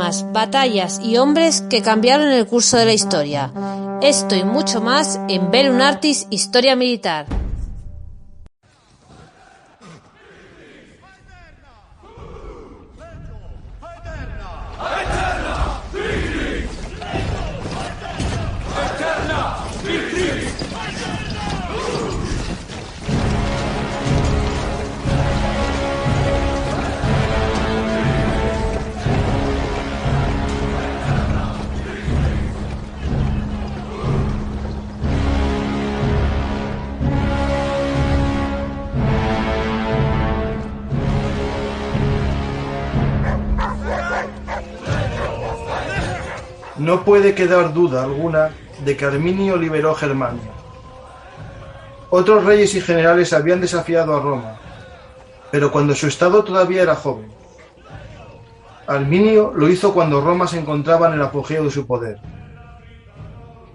armas, batallas y hombres que cambiaron el curso de la historia. Esto y mucho más en Bellum Artis Historia Militar. No puede quedar duda alguna de que Arminio liberó Germania. Otros reyes y generales habían desafiado a Roma, pero cuando su estado todavía era joven. Arminio lo hizo cuando Roma se encontraba en el apogeo de su poder.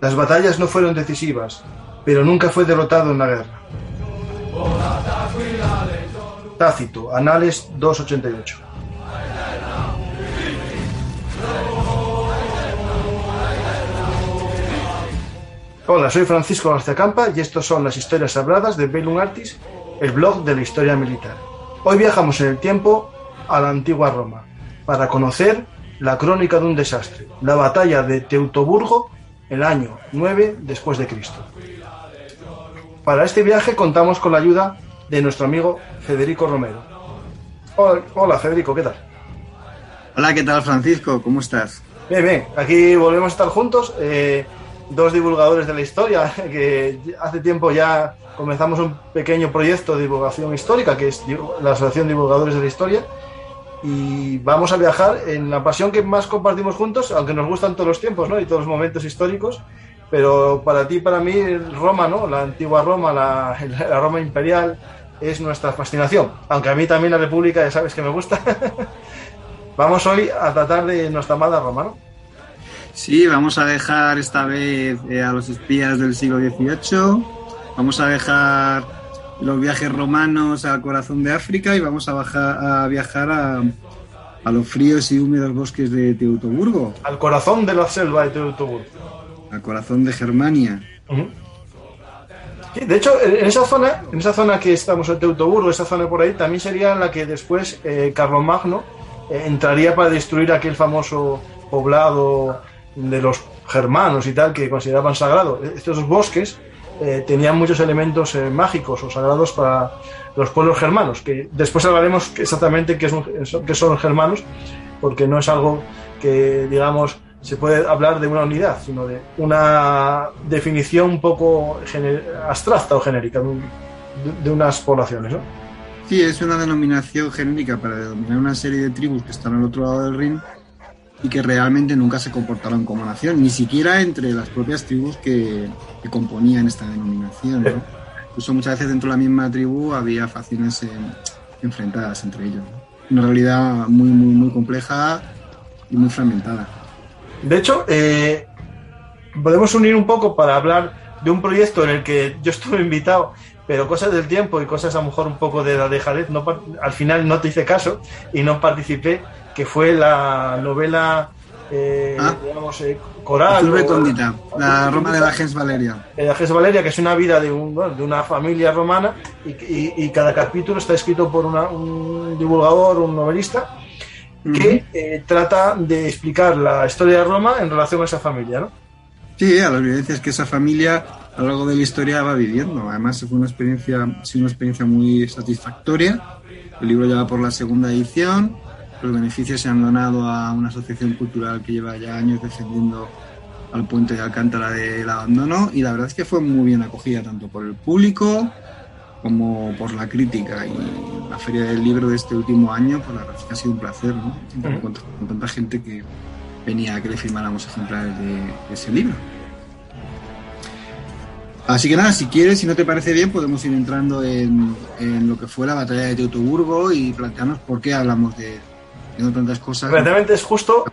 Las batallas no fueron decisivas, pero nunca fue derrotado en la guerra. Tácito, Anales 288. Hola, soy Francisco García Campa y estos son las historias habladas de Bellum Artis, el blog de la historia militar. Hoy viajamos en el tiempo a la antigua Roma para conocer la crónica de un desastre, la batalla de Teutoburgo, el año 9 después de Cristo. Para este viaje contamos con la ayuda de nuestro amigo Federico Romero. Hola Federico, ¿qué tal? Hola, ¿qué tal Francisco? ¿Cómo estás? Bien, bien, aquí volvemos a estar juntos. Dos divulgadores de la historia, que hace tiempo ya comenzamos un pequeño proyecto de divulgación histórica, que es la Asociación de Divulgadores de la Historia, y vamos a viajar en la pasión que más compartimos juntos, aunque nos gustan todos los tiempos, ¿no? Y todos los momentos históricos, pero para ti y para mí Roma, ¿no? La antigua Roma, la Roma imperial, es nuestra fascinación, aunque a mí también la República, ya sabes que me gusta. Vamos hoy a tratar de nuestra amada Roma, ¿no? Sí, vamos a dejar esta vez a los espías del siglo XVIII, vamos a dejar los viajes romanos al corazón de África y vamos a viajar a los fríos y húmedos bosques de Teutoburgo. Al corazón de la selva de Teutoburgo. Al corazón de Germania. Uh-huh. Sí, de hecho, en esa zona que estamos en Teutoburgo, esa zona por ahí, también sería la que después Carlomagno entraría para destruir aquel famoso poblado de los germanos y tal, que consideraban sagrado. Estos bosques tenían muchos elementos mágicos o sagrados para los pueblos germanos, que después hablaremos exactamente qué son los germanos, porque no es algo que, digamos, se puede hablar de una unidad, sino de una definición un poco abstracta o genérica de unas poblaciones, ¿no? Sí, es una denominación genérica para denominar una serie de tribus que están al otro lado del Rin y que realmente nunca se comportaron como nación, ni siquiera entre las propias tribus que componían esta denominación, ¿no? Incluso muchas veces dentro de la misma tribu había facciones enfrentadas entre ellos, ¿no? Una realidad muy, muy, muy compleja y muy fragmentada. De hecho, podemos unir un poco para hablar de un proyecto en el que yo estuve invitado, pero cosas del tiempo y cosas a lo mejor un poco de la dejadez, al final no te hice caso y no participé, que fue la novela, digamos, coral. Urbe Condita, la Roma de la Gens Valeria. La Gens Valeria, que es una vida de una familia romana y cada capítulo está escrito por un divulgador, un novelista, que trata de explicar la historia de Roma en relación a esa familia, ¿no? Sí, a las vivencias que esa familia a lo largo de la historia va viviendo. Además fue una experiencia muy satisfactoria. El libro ya va por la segunda edición. Los beneficios se han donado a una asociación cultural que lleva ya años defendiendo al puente de Alcántara del abandono, y la verdad es que fue muy bien acogida tanto por el público como por la crítica. Y la feria del libro de este último año, pues la verdad es que ha sido un placer, ¿no? Con tanta gente que venía a que le firmáramos ejemplares de ese libro. Así que nada, si quieres, si no te parece bien, podemos ir entrando en lo que fue la batalla de Teutoburgo y plantearnos por qué hablamos de tantas cosas. Realmente es justo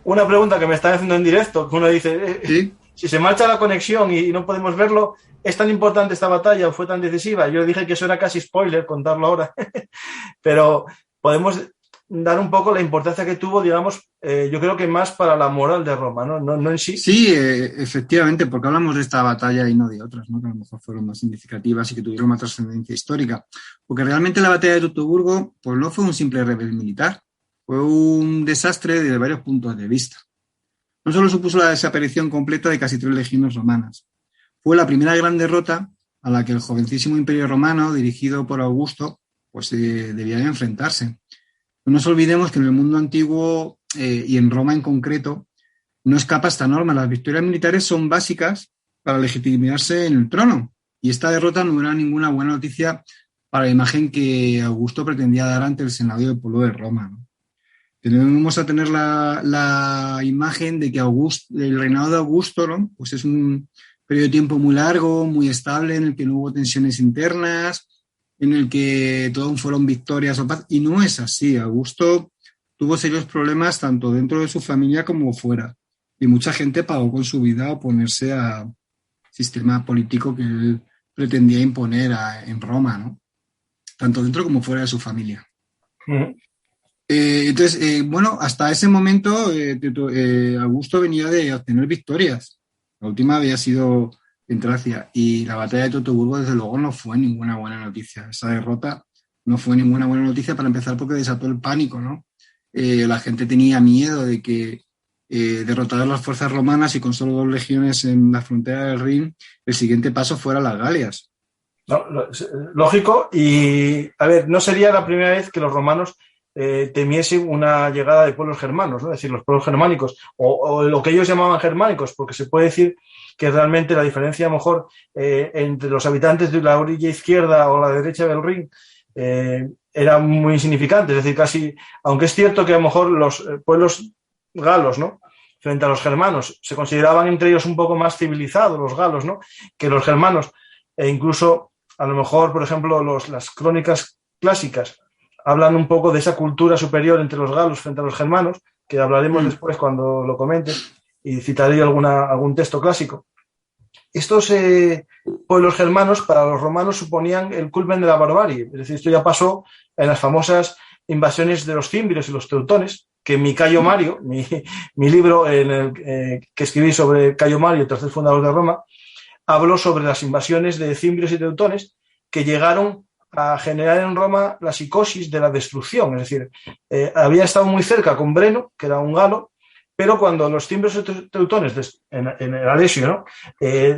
una pregunta que me están haciendo en directo, que uno dice, ¿sí? Si se marcha la conexión y no podemos verlo, ¿es tan importante esta batalla o fue tan decisiva? Yo dije que eso era casi spoiler contarlo ahora, pero podemos dar un poco la importancia que tuvo, digamos, yo creo que más para la moral de Roma, ¿no? No en sí. Sí, efectivamente, porque hablamos de esta batalla y no de otras, ¿no? Que a lo mejor fueron más significativas y que tuvieron más trascendencia histórica. Porque realmente la batalla de Teutoburgo, pues no fue un simple revés militar, fue un desastre desde varios puntos de vista. No solo supuso la desaparición completa de casi 3 legiones romanas, fue la primera gran derrota a la que el jovencísimo Imperio Romano, dirigido por Augusto, pues debía de enfrentarse. No nos olvidemos que en el mundo antiguo y en Roma en concreto no escapa esta norma. Las victorias militares son básicas para legitimarse en el trono y esta derrota no era ninguna buena noticia para la imagen que Augusto pretendía dar ante el Senado y el pueblo de Roma, ¿no? Tenemos a tener la imagen de que el reinado de Augusto, ¿no? Pues es un periodo de tiempo muy largo, muy estable, en el que no hubo tensiones internas, en el que todo fueron victorias o paz, y no es así. Augusto tuvo serios problemas tanto dentro de su familia como fuera, y mucha gente pagó con su vida oponerse al sistema político que él pretendía imponer en Roma, ¿no? Tanto dentro como fuera de su familia. Uh-huh. Entonces, bueno, hasta ese momento Augusto venía de obtener victorias. La última había sido en Tracia y la batalla de Teutoburgo desde luego no fue ninguna buena noticia. Esa derrota no fue ninguna buena noticia, para empezar porque desató el pánico, ¿no? La gente tenía miedo de que derrotadas las fuerzas romanas y con solo 2 legiones en la frontera del Rin, el siguiente paso fuera las Galias. No, lógico, y a ver, no sería la primera vez que los romanos temiesen una llegada de pueblos germanos, ¿no? Es decir, los pueblos germánicos, o lo que ellos llamaban germánicos, porque se puede decir que realmente la diferencia a lo mejor entre los habitantes de la orilla izquierda o la derecha del Rin era muy insignificante, es decir, casi, aunque es cierto que a lo mejor los pueblos galos, ¿no?, frente a los germanos, se consideraban entre ellos un poco más civilizados los galos, ¿no?, que los germanos, e incluso a lo mejor, por ejemplo, las crónicas clásicas hablan un poco de esa cultura superior entre los galos frente a los germanos, que hablaremos después cuando lo comente, y citaré algún texto clásico. Estos pueblos germanos para los romanos suponían el culmen de la barbarie, es decir, esto ya pasó en las famosas invasiones de los cimbrios y los teutones, que mi Cayo Mario, mi libro que escribí sobre Cayo Mario, el tercer fundador de Roma, habló sobre las invasiones de cimbrios y teutones que llegaron a generar en Roma la psicosis de la destrucción, es decir, había estado muy cerca con Breno, que era un galo, pero cuando los cimbrios y teutones en el Alesio, ¿no?,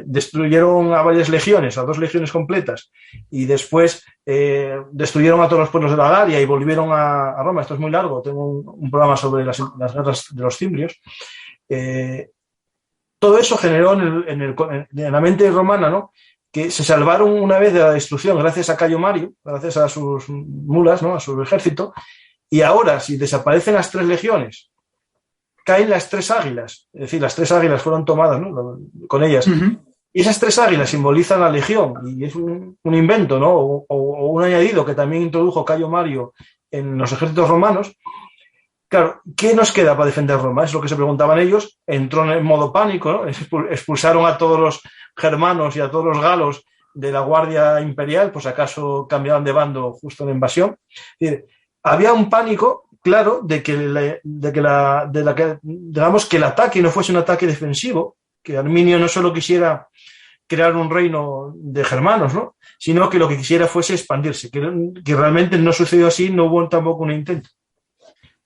destruyeron a varias legiones, a 2 legiones completas, y después destruyeron a todos los pueblos de la Galia y volvieron a Roma. Esto es muy largo, tengo un programa sobre las guerras de los cimbrios. Todo eso generó en la mente romana, ¿no?, que se salvaron una vez de la destrucción gracias a Cayo Mario, gracias a sus mulas, ¿no?, a su ejército, y ahora, si desaparecen las 3 legiones, caen las 3 águilas, es decir, las 3 águilas fueron tomadas, ¿no?, con ellas, y esas 3 águilas simbolizan la legión, y es un invento, ¿no?, o un añadido que también introdujo Cayo Mario en los ejércitos romanos. Claro, ¿qué nos queda para defender Roma? Es lo que se preguntaban ellos. Entró en modo pánico, ¿no? Expulsaron a todos los germanos y a todos los galos de la Guardia Imperial, pues acaso cambiaban de bando justo en la invasión. Es decir, había un pánico, claro, de que digamos que el ataque no fuese un ataque defensivo, que Arminio no solo quisiera crear un reino de germanos, ¿no?, sino que lo que quisiera fuese expandirse, que realmente no sucedió así, no hubo tampoco un intento.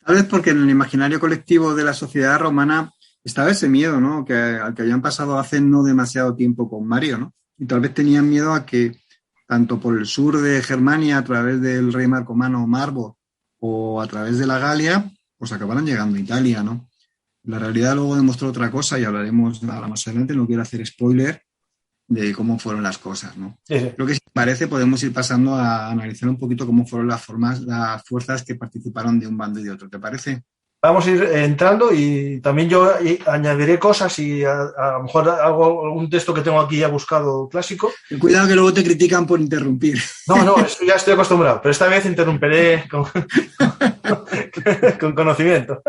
Tal vez porque en el imaginario colectivo de la sociedad romana estaba ese miedo, ¿no?, al que habían pasado hace no demasiado tiempo con Mario, ¿no? Y tal vez tenían miedo a que, tanto por el sur de Germania, a través del rey marcomano Marbo, o a través de la Galia, pues acabaran llegando a Italia, ¿no? La realidad luego demostró otra cosa y hablaremos ahora más adelante, no quiero hacer spoiler de cómo fueron las cosas, ¿no? Sí. Creo que si parece podemos ir pasando a analizar un poquito cómo fueron las fuerzas que participaron de un bando y de otro, ¿te parece? Vamos a ir entrando y también yo añadiré cosas y a lo mejor hago algún texto que tengo aquí ya buscado clásico. Y cuidado que luego te critican por interrumpir. No, eso ya estoy acostumbrado, pero esta vez interrumpiré con conocimiento.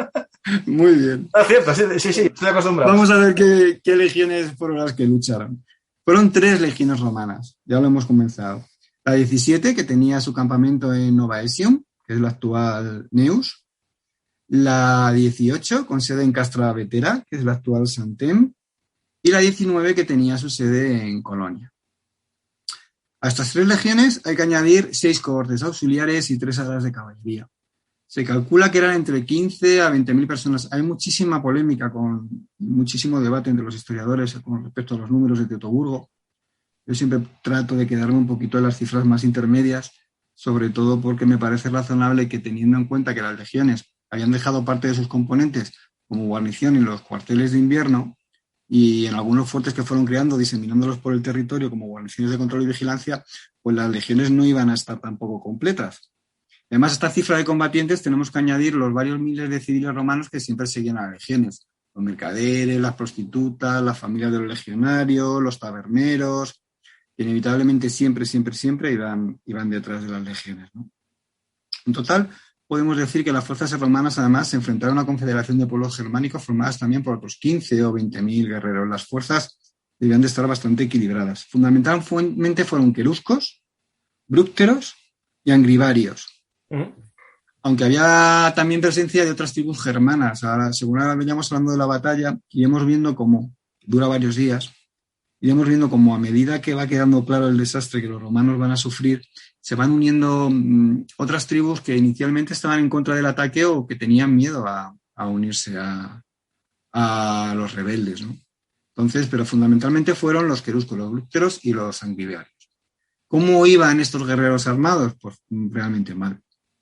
Muy bien. Es cierto, sí, estoy acostumbrado. Vamos a ver qué legiones fueron las que lucharon. Fueron 3 legiones romanas, ya lo hemos comenzado. La 17, que tenía su campamento en Novaesium, que es la actual Neus. la 18, con sede en Castro-la-Vetera, que es la actual Santem, y la 19, que tenía su sede en Colonia. A estas 3 legiones hay que añadir 6 cohortes auxiliares y 3 alas de caballería. Se calcula que eran entre 15 a 20.000 personas. Hay muchísima polémica, muchísimo debate entre los historiadores con respecto a los números de Teutoburgo. Yo siempre trato de quedarme un poquito en las cifras más intermedias, sobre todo porque me parece razonable que, teniendo en cuenta que las legiones habían dejado parte de sus componentes como guarnición en los cuarteles de invierno y en algunos fuertes que fueron creando, diseminándolos por el territorio como guarniciones de control y vigilancia, pues las legiones no iban a estar tampoco completas. Además, a esta cifra de combatientes tenemos que añadir los varios miles de civiles romanos que siempre seguían a las legiones. Los mercaderes, las prostitutas, las familias de los legionarios, los taberneros, que inevitablemente siempre iban detrás de las legiones, ¿no? En total, podemos decir que las fuerzas romanas, además, se enfrentaron a una confederación de pueblos germánicos formadas también por otros 15 o 20.000 guerreros. Las fuerzas debían de estar bastante equilibradas. Fundamentalmente fueron queruscos, brúcteros y angrivarios. Aunque había también presencia de otras tribus germanas. Ahora, según ahora veníamos hablando de la batalla, iremos viendo cómo dura varios días, iremos viendo cómo a medida que va quedando claro el desastre que los romanos van a sufrir, se van uniendo otras tribus que inicialmente estaban en contra del ataque o que tenían miedo a unirse a los rebeldes, ¿no? Entonces, pero fundamentalmente fueron los queruscos, los brúcteros y los angrivarios. ¿Cómo iban estos guerreros armados? Pues realmente mal.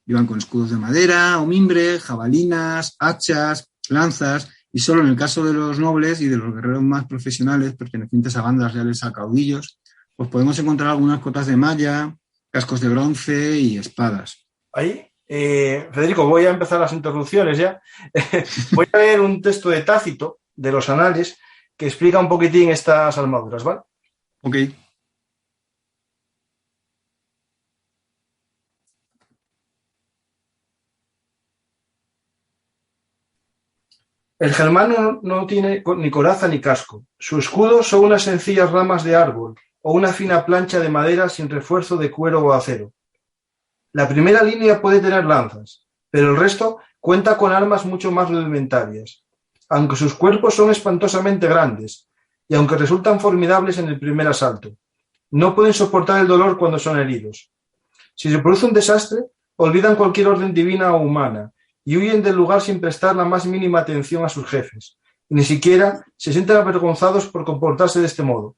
Iban con escudos de madera o mimbre, jabalinas, hachas, lanzas, y solo en el caso de los nobles y de los guerreros más profesionales, pertenecientes a bandas reales, a caudillos, pues podemos encontrar algunas cotas de malla, cascos de bronce y espadas. Ahí, Federico, voy a empezar las introducciones ya. Voy a leer un texto de Tácito, de los Anales, que explica un poquitín estas armaduras, ¿vale? Ok. El germano no tiene ni coraza ni casco. Su escudo son unas sencillas ramas de árbol o una fina plancha de madera sin refuerzo de cuero o acero. La primera línea puede tener lanzas, pero el resto cuenta con armas mucho más rudimentarias, aunque sus cuerpos son espantosamente grandes y aunque resultan formidables en el primer asalto. No pueden soportar el dolor cuando son heridos. Si se produce un desastre, olvidan cualquier orden divina o humana y huyen del lugar sin prestar la más mínima atención a sus jefes. Ni siquiera se sienten avergonzados por comportarse de este modo.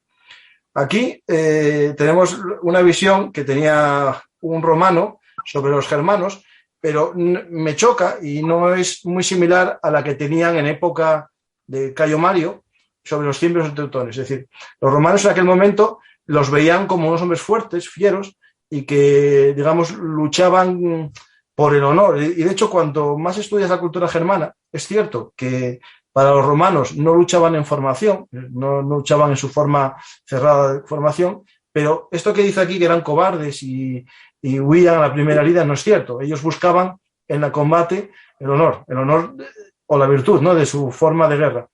Aquí tenemos una visión que tenía un romano sobre los germanos, pero me choca y no es muy similar a la que tenían en época de Cayo Mario sobre los cimbros teutones. Es decir, los romanos en aquel momento los veían como unos hombres fuertes, fieros, y que, digamos, luchaban por el honor. Y de hecho, cuanto más estudias la cultura germana, es cierto que para los romanos no luchaban en formación, no luchaban en su forma cerrada de formación, pero esto que dice aquí, que eran cobardes y huían a la primera herida, no es cierto. Ellos buscaban en el combate el honor o la virtud, ¿no?, de su forma de guerra.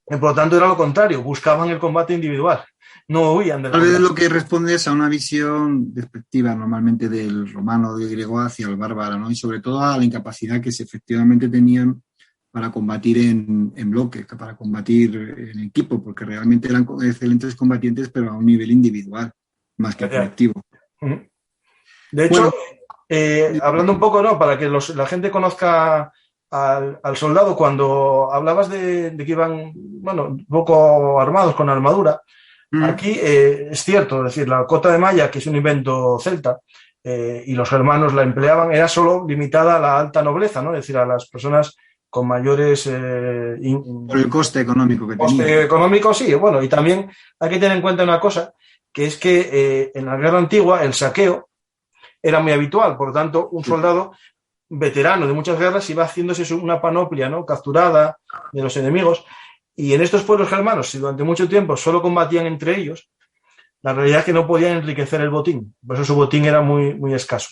Y por lo tanto era lo contrario, buscaban el combate individual, no huían del combate. Tal vez lo que responde es a una visión despectiva normalmente del romano, del griego hacia el bárbaro, ¿no? Y sobre todo a la incapacidad que efectivamente tenían para combatir en bloque, para combatir en equipo, porque realmente eran excelentes combatientes, pero a un nivel individual, más que colectivo. De hecho, hablando un poco, ¿no?, para que la gente conozca al soldado, cuando hablabas de que iban, bueno, un poco armados con armadura, aquí es cierto, es decir, la cota de malla, que es un invento celta, y los germanos la empleaban, era solo limitada a la alta nobleza, ¿no?, es decir, a las personas con mayores... por el coste económico que tenía. Coste económico, sí. Bueno, y también hay que tener en cuenta una cosa, que es que en la guerra antigua el saqueo era muy habitual. Por lo tanto, un soldado veterano de muchas guerras iba haciéndose una panoplia, ¿no?, capturada de los enemigos. Y en estos pueblos germanos, si durante mucho tiempo solo combatían entre ellos, la realidad es que no podían enriquecer el botín. Por eso su botín era muy, muy escaso.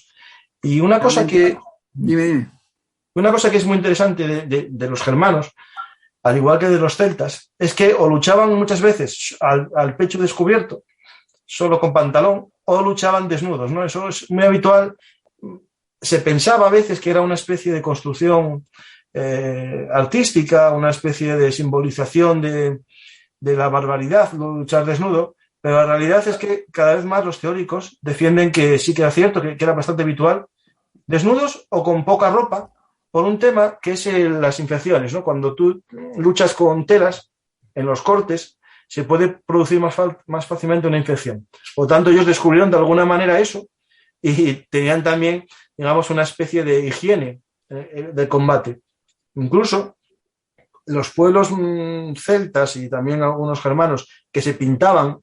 Y una cosa que... Dime. Una cosa que es muy interesante de los germanos, al igual que de los celtas, es que o luchaban muchas veces al pecho descubierto, solo con pantalón, o luchaban desnudos, ¿no? Eso es muy habitual. Se pensaba a veces que era una especie de construcción artística, una especie de simbolización de la barbaridad, luchar desnudo, pero la realidad es que cada vez más los teóricos defienden que sí que era cierto, que era bastante habitual, desnudos o con poca ropa, por un tema que es las infecciones, ¿no? Cuando tú luchas con telas, en los cortes, se puede producir más fácilmente una infección. Por lo tanto, ellos descubrieron de alguna manera eso y tenían también, digamos, una especie de higiene de combate. Incluso los pueblos celtas y también algunos germanos que se pintaban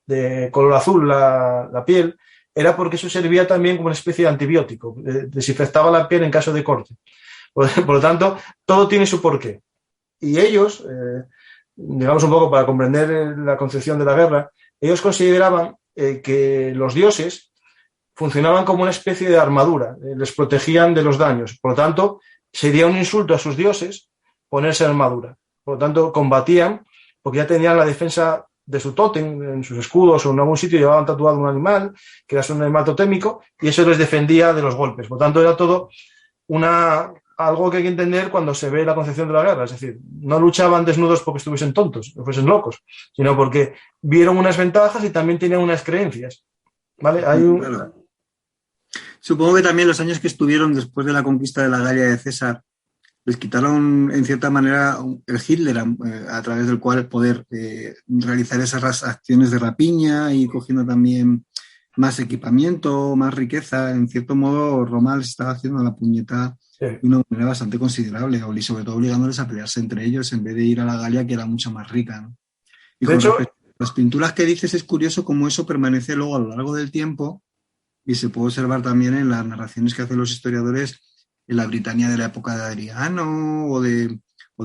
de color azul la piel, era porque eso servía también como una especie de antibiótico, desinfectaba la piel en caso de corte. Por lo tanto, todo tiene su porqué. Y ellos, digamos un poco para comprender la concepción de la guerra, ellos consideraban que los dioses funcionaban como una especie de armadura, les protegían de los daños. Por lo tanto, sería un insulto a sus dioses ponerse armadura. Por lo tanto, combatían porque ya tenían la defensa de su tótem, en sus escudos o en algún sitio llevaban tatuado un animal, que era un animal totémico, y eso les defendía de los golpes. Por lo tanto, era todo algo que hay que entender cuando se ve la concepción de la guerra. Es decir, no luchaban desnudos porque estuviesen tontos, o fuesen locos, sino porque vieron unas ventajas y también tenían unas creencias. ¿Vale? Claro. Supongo que también los años que estuvieron después de la conquista de la Galia de César les quitaron, en cierta manera, el Hitler, a través del cual poder realizar esas acciones de rapiña y cogiendo también más equipamiento, más riqueza. En cierto modo, Roma les estaba haciendo la puñeta de una manera bastante considerable, y sobre todo obligándoles a pelearse entre ellos en vez de ir a la Galia, que era mucho más rica, ¿no? Y de hecho, las pinturas que dices, es curioso cómo eso permanece luego a lo largo del tiempo, y se puede observar también en las narraciones que hacen los historiadores en la Britania de la época de Adriano o de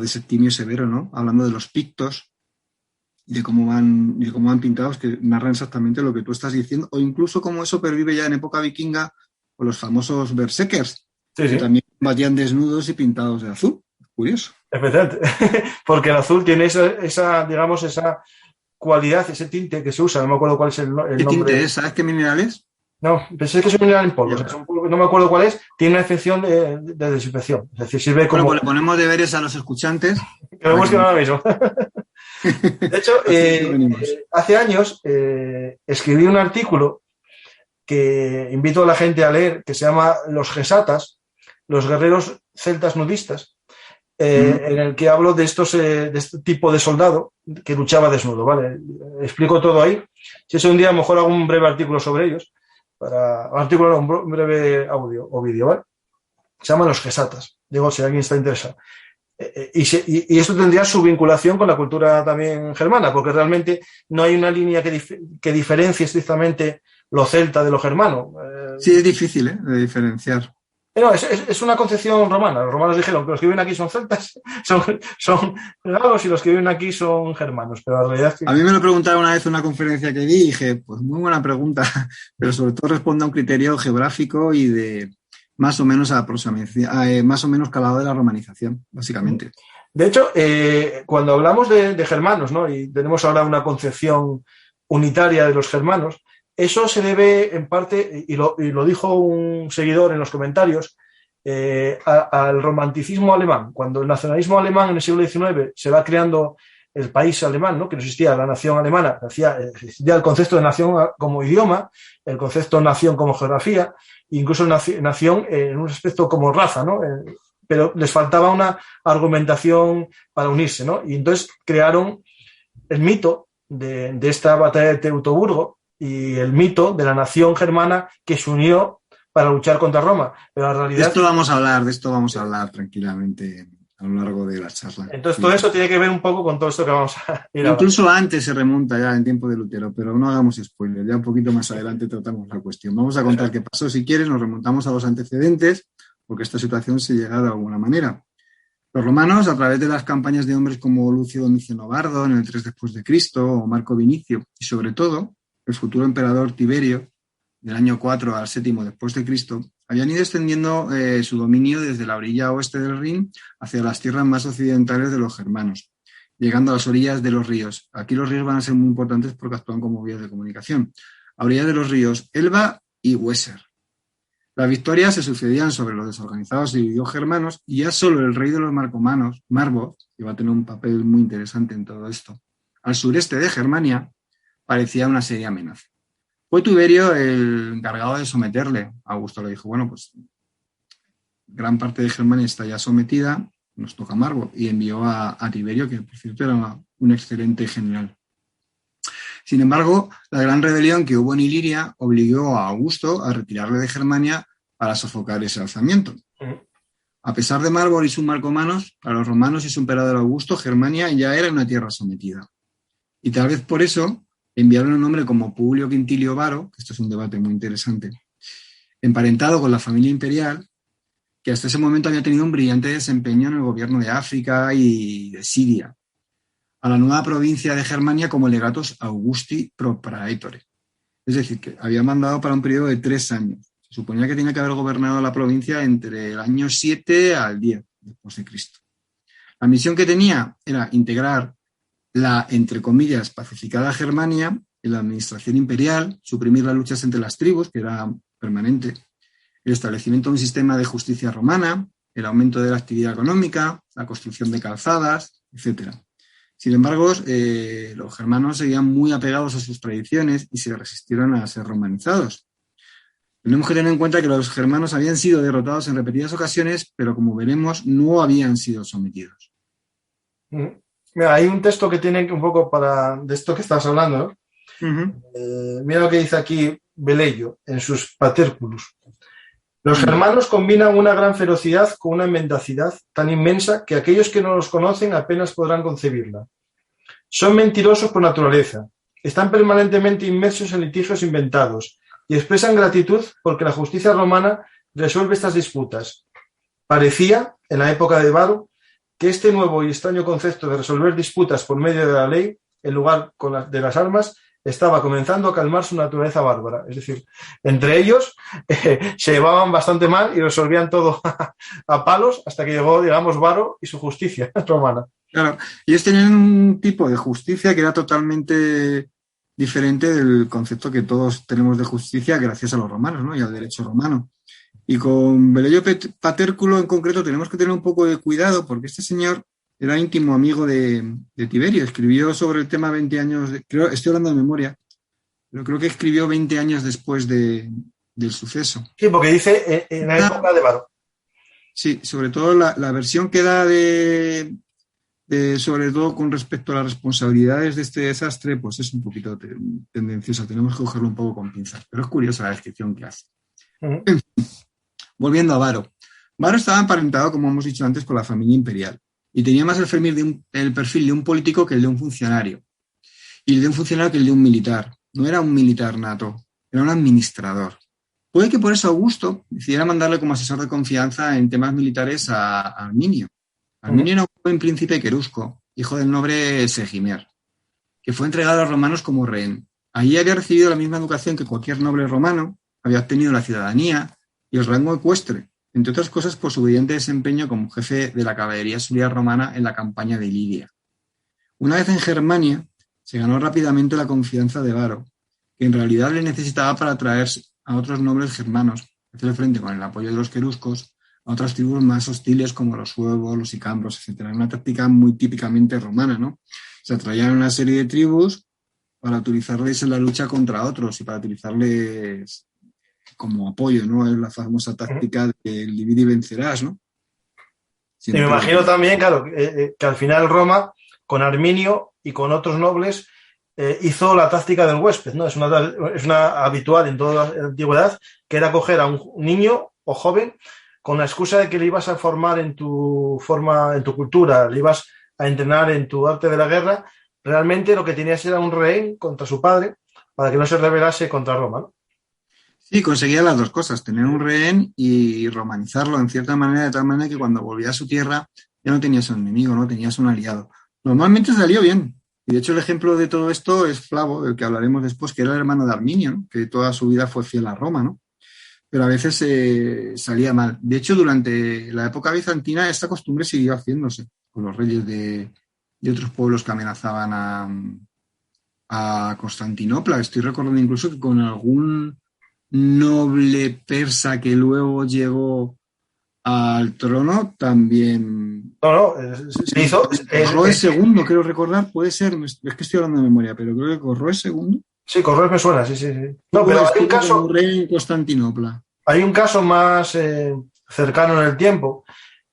Septimio Severo, ¿no? Hablando de los pictos y de cómo van pintados, que narran exactamente lo que tú estás diciendo, o incluso cómo eso pervive ya en época vikinga con los famosos berserkers, que también combatían desnudos y pintados de azul. Curioso. Efectivamente, porque el azul tiene esa cualidad, ese tinte que se usa, no me acuerdo cuál es el nombre. ¿Qué tinte es? ¿Sabes qué mineral es? No, pensé que es un mineral en polvo. Es un polvo, no me acuerdo cuál es. Tiene una efección de desinfección. Es decir, sirve como... Bueno, pues le ponemos deberes a los escuchantes. Que lo busquen ahora mismo. De hecho, hace años escribí un artículo que invito a la gente a leer, que se llama Los Gesatas, los guerreros celtas nudistas, en el que hablo de este tipo de soldado que luchaba desnudo, ¿vale? Explico todo ahí. Si es un día, a lo mejor hago un breve artículo sobre ellos. Un breve audio o vídeo, ¿vale? Se llaman los Gesatas. Digo, si alguien está interesado. Y esto tendría su vinculación con la cultura también germana, porque realmente no hay una línea que diferencie estrictamente lo celta de lo germano. Sí, es difícil de diferenciar. No, es una concepción romana. Los romanos dijeron que los que viven aquí son celtas, son galos, y los que viven aquí son germanos. Pero la realidad es que... A mí me lo preguntaron una vez en una conferencia que di y dije, pues muy buena pregunta, pero sobre todo responde a un criterio geográfico y de más o menos más o menos calado de la romanización, básicamente. De hecho, cuando hablamos de germanos, ¿no? Y tenemos ahora una concepción unitaria de los germanos, eso se debe en parte, y lo dijo un seguidor en los comentarios, al romanticismo alemán. Cuando el nacionalismo alemán en el siglo XIX se va creando el país alemán, ¿no? Que no existía la nación alemana, existía el concepto de nación como idioma, el concepto de nación como geografía, incluso nación en un aspecto como raza, ¿no? Pero les faltaba una argumentación para unirse, ¿no? Y entonces crearon el mito de esta batalla de Teutoburgo y el mito de la nación germana que se unió para luchar contra Roma. Pero la realidad... De esto vamos a hablar tranquilamente a lo largo de la charla. Entonces todo esto tiene que ver un poco con todo esto que vamos a ir Incluso hablando. Antes se remonta ya en tiempo de Lutero, pero no hagamos spoiler, ya un poquito más adelante tratamos la cuestión. Vamos a contar qué pasó. Si quieres, nos remontamos a los antecedentes, porque esta situación se llega de alguna manera. Los romanos, a través de las campañas de hombres como Lucio Domiciano Bardo en el 3 después de Cristo o Marco Vinicio, y sobre todo el futuro emperador Tiberio, del año 4 al 7 después de Cristo, habían ido extendiendo su dominio desde la orilla oeste del Rin hacia las tierras más occidentales de los germanos, llegando a las orillas de los ríos. Aquí los ríos van a ser muy importantes porque actúan como vías de comunicación. A orillas de los ríos Elba y Weser. Las victorias se sucedían sobre los desorganizados y divididos germanos y ya solo el rey de los marcomanos, Marbod, que va a tener un papel muy interesante en todo esto, al sureste de Germania, parecía una seria amenaza. Fue Tiberio el encargado de someterle. Augusto le dijo, bueno, pues gran parte de Germania está ya sometida, nos toca Marbod, y envió a Tiberio, que por cierto era un excelente general. Sin embargo, la gran rebelión que hubo en Iliria obligó a Augusto a retirarle de Germania para sofocar ese alzamiento. A pesar de Marbod y sus marcomanos, para los romanos y su emperador Augusto, Germania ya era una tierra sometida. Y tal vez por eso enviaron un hombre como Publio Quintilio Varo, que esto es un debate muy interesante, emparentado con la familia imperial, que hasta ese momento había tenido un brillante desempeño en el gobierno de África y de Siria, a la nueva provincia de Germania como legatus Augusti pro praetore. Es decir, que había mandado para un periodo de 3 años. Se suponía que tenía que haber gobernado la provincia entre el año 7 al 10 después de Cristo. La misión que tenía era integrar la, entre comillas, pacificada Germania en la administración imperial, suprimir las luchas entre las tribus, que era permanente, el establecimiento de un sistema de justicia romana, el aumento de la actividad económica, la construcción de calzadas, etc. Sin embargo, los germanos seguían muy apegados a sus tradiciones y se resistieron a ser romanizados. Tenemos que tener en cuenta que los germanos habían sido derrotados en repetidas ocasiones, pero como veremos, no habían sido sometidos. Mira, hay un texto que tiene un poco de esto que estás hablando, ¿no? Mira lo que dice aquí Velleio en sus Paterculus. Los germanos combinan una gran ferocidad con una mendacidad tan inmensa que aquellos que no los conocen apenas podrán concebirla. Son mentirosos por naturaleza, están permanentemente inmersos en litigios inventados y expresan gratitud porque la justicia romana resuelve estas disputas. Parecía, en la época de Varo, que este nuevo y extraño concepto de resolver disputas por medio de la ley, en lugar de las armas, estaba comenzando a calmar su naturaleza bárbara. Es decir, entre ellos se llevaban bastante mal y resolvían todo a palos hasta que llegó, digamos, Varo y su justicia romana. Claro, ellos tenían un tipo de justicia que era totalmente diferente del concepto que todos tenemos de justicia gracias a los romanos, ¿no? Y al derecho romano. Y con Velleio Paterculo en concreto tenemos que tener un poco de cuidado porque este señor era íntimo amigo de Tiberio, escribió sobre el tema 20 años, estoy hablando de memoria, pero creo que escribió 20 años después del suceso. Sí, porque dice en la época de Varo. Sí, sobre todo la versión que da sobre todo con respecto a las responsabilidades de este desastre, pues es un poquito tendenciosa, tenemos que cogerlo un poco con pinzas, pero es curiosa la descripción que hace. En fin, volviendo a Varo. Varo estaba emparentado, como hemos dicho antes, con la familia imperial. Y tenía más el perfil de un político que el de un funcionario. Y el de un funcionario que el de un militar. No era un militar nato, era un administrador. Puede que por eso Augusto decidiera mandarle como asesor de confianza en temas militares a Arminio. Arminio era un joven príncipe querusco, hijo del noble Segimer, que fue entregado a los romanos como rehén. Allí había recibido la misma educación que cualquier noble romano, había obtenido la ciudadanía y el rango ecuestre, entre otras cosas por su brillante desempeño como jefe de la caballería auxiliar romana en la campaña de Iliria. Una vez en Germania, se ganó rápidamente la confianza de Varo, que en realidad le necesitaba para atraer a otros nobles germanos, hacer frente con el apoyo de los queruscos a otras tribus más hostiles como los suevos, los sicambros, etc. Una táctica muy típicamente romana, ¿no? Se atraían una serie de tribus para utilizarles en la lucha contra otros y para utilizarles como apoyo, ¿no? Es la famosa táctica del divide y vencerás, ¿no? Y me imagino también, claro, que al final Roma, con Arminio y con otros nobles, hizo la táctica del huésped, ¿no? Es una habitual en toda la antigüedad, que era coger a un niño o joven con la excusa de que le ibas a formar en tu cultura, le ibas a entrenar en tu arte de la guerra. Realmente lo que tenías era un rehén contra su padre para que no se rebelase contra Roma, ¿no? Sí, conseguía las dos cosas, tener un rehén y romanizarlo en cierta manera, de tal manera que cuando volvía a su tierra ya no tenías un enemigo, no tenías un aliado. Normalmente salió bien. Y de hecho el ejemplo de todo esto es Flavo, del que hablaremos después, que era el hermano de Arminio, ¿no? Que toda su vida fue fiel a Roma, ¿no? Pero a veces salía mal. De hecho, durante la época bizantina esta costumbre siguió haciéndose con los reyes de otros pueblos que amenazaban a Constantinopla. Estoy recordando incluso que con algún noble persa que luego llegó al trono también... No, se hizo... Corroes II, creo recordar, puede ser, es que estoy hablando de memoria, pero creo que Corroes II. Sí, Corroes me suena, sí. No, pero hay un caso... Rey en Constantinopla. Hay un caso más cercano en el tiempo,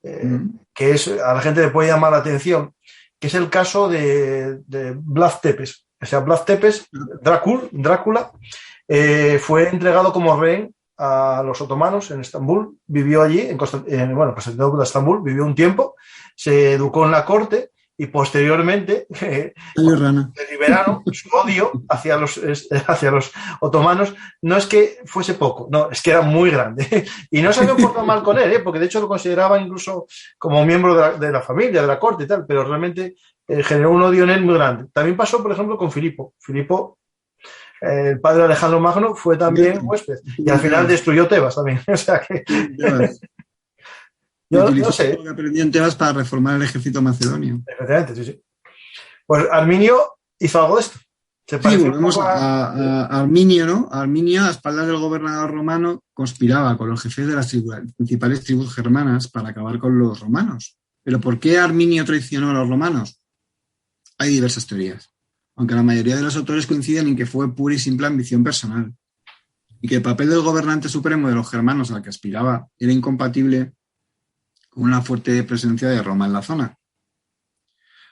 que es, a la gente le puede llamar la atención, que es el caso de Vlad Tepes. O sea, Vlad Tepes, Drácula, fue entregado como rehén a los otomanos en Estambul, vivió allí, Constantinopla, Estambul, vivió un tiempo, se educó en la corte y posteriormente liberaron su odio hacia los otomanos. No es que fuese poco, no, es que era muy grande y no se había portado mal con él, porque de hecho lo consideraban incluso como miembro de la familia, de la corte y tal, pero realmente generó un odio en él muy grande. También pasó, por ejemplo, con Filipo, el padre de Alejandro Magno, fue también huésped y al final destruyó Tebas también. O sea que... Yo no sé. Lo que aprendió en Tebas para reformar el ejército macedonio. Efectivamente, sí. Pues Arminio hizo algo de esto. Volvemos a Arminio, ¿no? Arminio, a espaldas del gobernador romano, conspiraba con los jefes de las principales tribus germanas para acabar con los romanos. ¿Pero por qué Arminio traicionó a los romanos? Hay diversas teorías, aunque la mayoría de los autores coinciden en que fue pura y simple ambición personal y que el papel del gobernante supremo de los germanos al que aspiraba era incompatible con una fuerte presencia de Roma en la zona.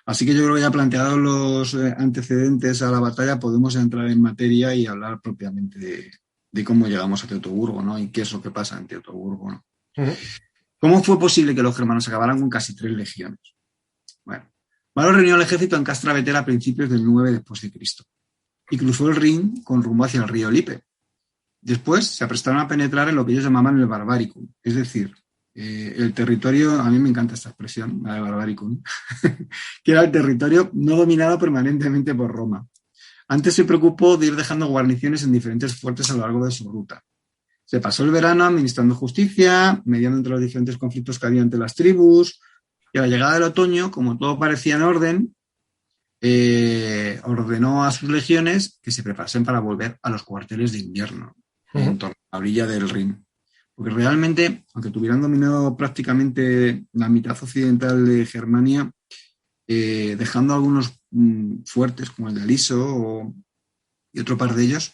Así que yo creo que ya planteados los antecedentes a la batalla podemos entrar en materia y hablar propiamente de cómo llegamos a Teutoburgo, ¿no? Y qué es lo que pasa en Teutoburgo, ¿no? Uh-huh. ¿Cómo fue posible que los germanos acabaran con casi 3 legiones? Bueno, Varo reunió el ejército en Castra Vetera a principios del 9 después de Cristo y cruzó el Rin con rumbo hacia el río Lippe. Después se aprestaron a penetrar en lo que ellos llamaban el Barbaricum, es decir, el territorio, a mí me encanta esta expresión, la de Barbaricum, que era el territorio no dominado permanentemente por Roma. Antes se preocupó de ir dejando guarniciones en diferentes fuertes a lo largo de su ruta. Se pasó el verano administrando justicia, mediando entre los diferentes conflictos que había entre las tribus, y a la llegada del otoño, como todo parecía en orden, ordenó a sus legiones que se preparasen para volver a los cuarteles de invierno, en torno a la orilla del Rin. Porque realmente, aunque tuvieran dominado prácticamente la mitad occidental de Germania, dejando algunos fuertes como el de Aliso y otro par de ellos,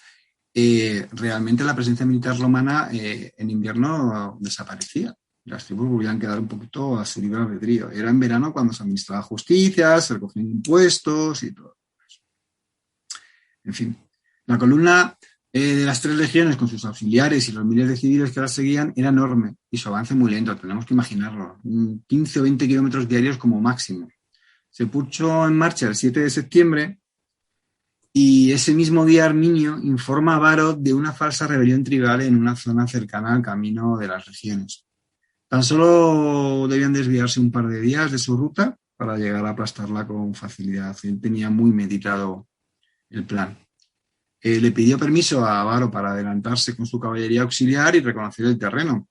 realmente la presencia militar romana en invierno desaparecía. Las tribus volvían a quedar un poquito a su libre albedrío. Era en verano cuando se administraba justicia, se recogían impuestos y todo. En fin, la columna de las 3 legiones con sus auxiliares y los miles de civiles que las seguían era enorme y su avance muy lento, tenemos que imaginarlo, 15 o 20 kilómetros diarios como máximo. Se puso en marcha el 7 de septiembre y ese mismo día Arminio informa a Varo de una falsa rebelión tribal en una zona cercana al camino de las regiones. Tan solo debían desviarse un par de días de su ruta para llegar a aplastarla con facilidad. Él tenía muy meditado el plan. Le pidió permiso a Varo para adelantarse con su caballería auxiliar y reconocer el terreno,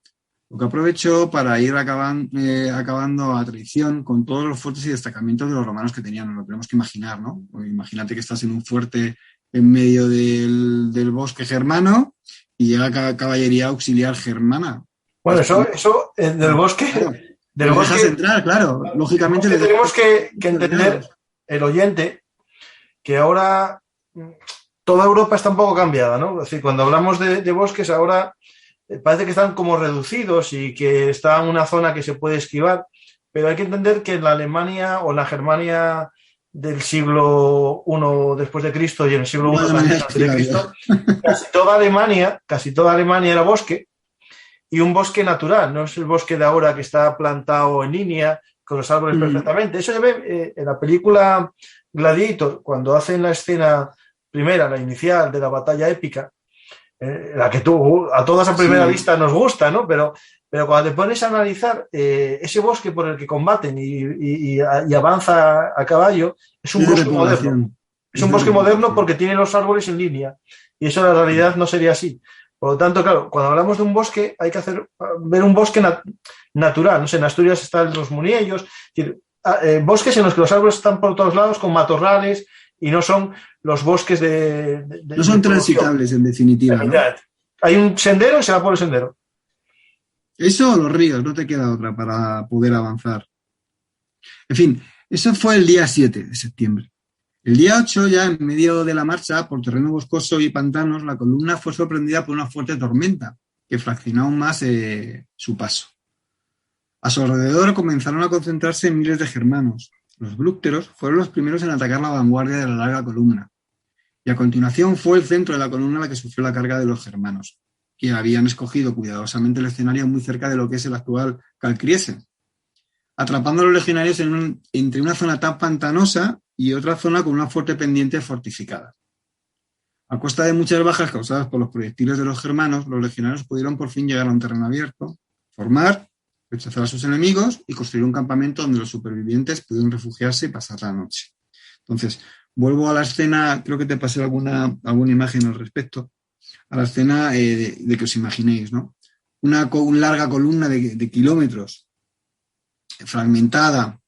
lo que aprovechó para ir acabando a traición con todos los fuertes y destacamentos de los romanos que tenían. Nos lo tenemos que imaginar, ¿no? Pues imagínate que estás en un fuerte en medio del bosque germano y llega caballería auxiliar germana. Bueno, eso del bosque... Claro, del bosque central, claro. Lógicamente... Tenemos que entender, el oyente, que ahora toda Europa está un poco cambiada, ¿no? Es decir, cuando hablamos de bosques ahora parece que están como reducidos y que está en una zona que se puede esquivar, pero hay que entender que en la Alemania o la Germania del siglo I después de Cristo y en el siglo I antes de Cristo, casi toda Alemania era bosque, y un bosque natural, no es el bosque de ahora que está plantado en línea con los árboles perfectamente. Eso se ve en la película Gladiator, cuando hacen la escena primera, la inicial de la batalla épica, la que a todas a primera vista nos gusta, ¿no? Pero cuando te pones a analizar ese bosque por el que combaten y avanza a caballo, es un bosque moderno. Es un bosque moderno porque tiene los árboles en línea, y eso en la realidad no sería así. Por lo tanto, claro, cuando hablamos de un bosque hay que ver un bosque natural. No sé, en Asturias están los muniellos, bosques en los que los árboles están por todos lados con matorrales y no son los bosques no son transitables, en definitiva, ¿no? Hay un sendero y se va por el sendero. Eso o los ríos, no te queda otra para poder avanzar. En fin, eso fue el día 7 de septiembre. El día 8, ya en medio de la marcha, por terreno boscoso y pantanos, la columna fue sorprendida por una fuerte tormenta que fraccionó aún más su paso. A su alrededor comenzaron a concentrarse miles de germanos. Los brúcteros fueron los primeros en atacar la vanguardia de la larga columna. Y a continuación fue el centro de la columna la que sufrió la carga de los germanos, que habían escogido cuidadosamente el escenario muy cerca de lo que es el actual Calcriese, atrapando a los legionarios entre una zona tan pantanosa y otra zona con una fuerte pendiente fortificada. A costa de muchas bajas causadas por los proyectiles de los germanos, los legionarios pudieron por fin llegar a un terreno abierto, formar, rechazar a sus enemigos y construir un campamento donde los supervivientes pudieron refugiarse y pasar la noche. Entonces, vuelvo a la escena, creo que te pasé alguna imagen al respecto, a la escena de que os imaginéis, ¿no? Una larga columna de kilómetros, fragmentada,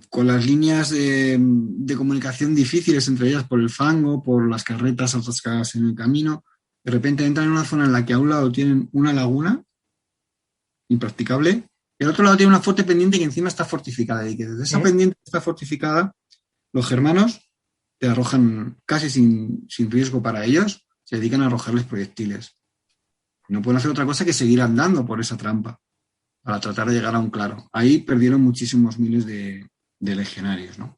con las líneas de comunicación difíciles entre ellas por el fango, por las carretas atascadas en el camino. De repente entran en una zona en la que a un lado tienen una laguna impracticable y al otro lado tiene una fuerte pendiente que encima está fortificada, y que desde esa pendiente que está fortificada los germanos te arrojan casi sin riesgo para ellos, se dedican a arrojarles proyectiles. No pueden hacer otra cosa que seguir andando por esa trampa para tratar de llegar a un claro. Ahí perdieron muchísimos miles de legionarios, ¿no?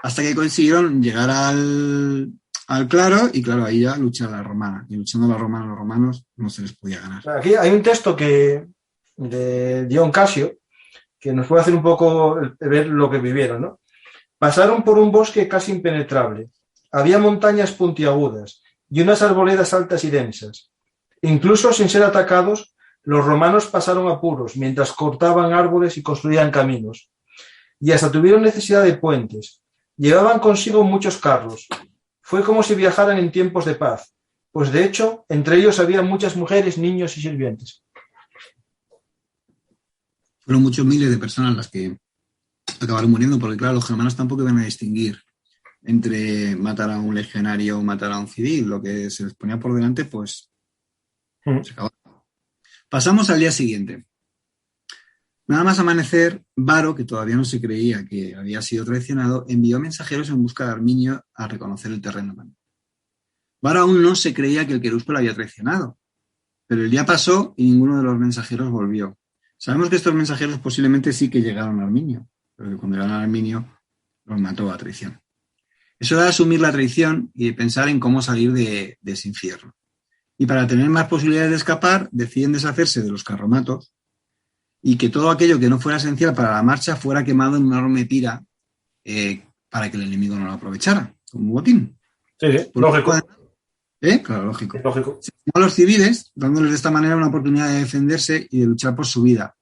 Hasta que consiguieron llegar al claro, y claro, ahí ya lucha la romana. Y luchando los romanos no se les podía ganar. Aquí hay un texto de Dion Casio que nos puede hacer un poco ver lo que vivieron, ¿no? Pasaron por un bosque casi impenetrable. Había montañas puntiagudas y unas arboledas altas y densas. Incluso sin ser atacados, los romanos pasaron apuros mientras cortaban árboles y construían caminos. Y hasta tuvieron necesidad de puentes. Llevaban consigo muchos carros. Fue como si viajaran en tiempos de paz, pues de hecho, entre ellos había muchas mujeres, niños y sirvientes. Fueron muchos miles de personas las que acabaron muriendo, porque claro, los germanos tampoco iban a distinguir entre matar a un legionario o matar a un civil. Lo que se les ponía por delante, pues se acabó. Pasamos al día siguiente. Nada más amanecer, Varo, que todavía no se creía que había sido traicionado, envió mensajeros en busca de Arminio a reconocer el terreno. Varo aún no se creía que el querusco lo había traicionado, pero el día pasó y ninguno de los mensajeros volvió. Sabemos que estos mensajeros posiblemente sí que llegaron a Arminio, pero que cuando llegaron a Arminio los mató a traición. Eso era asumir la traición y pensar en cómo salir de ese infierno. Y para tener más posibilidades de escapar, deciden deshacerse de los carromatos y que todo aquello que no fuera esencial para la marcha fuera quemado en una enorme pira para que el enemigo no lo aprovechara, como un botín. Sí, lógico. Claro, lógico. Lógico. Se tomó a los civiles, dándoles de esta manera una oportunidad de defenderse y de luchar por su vida.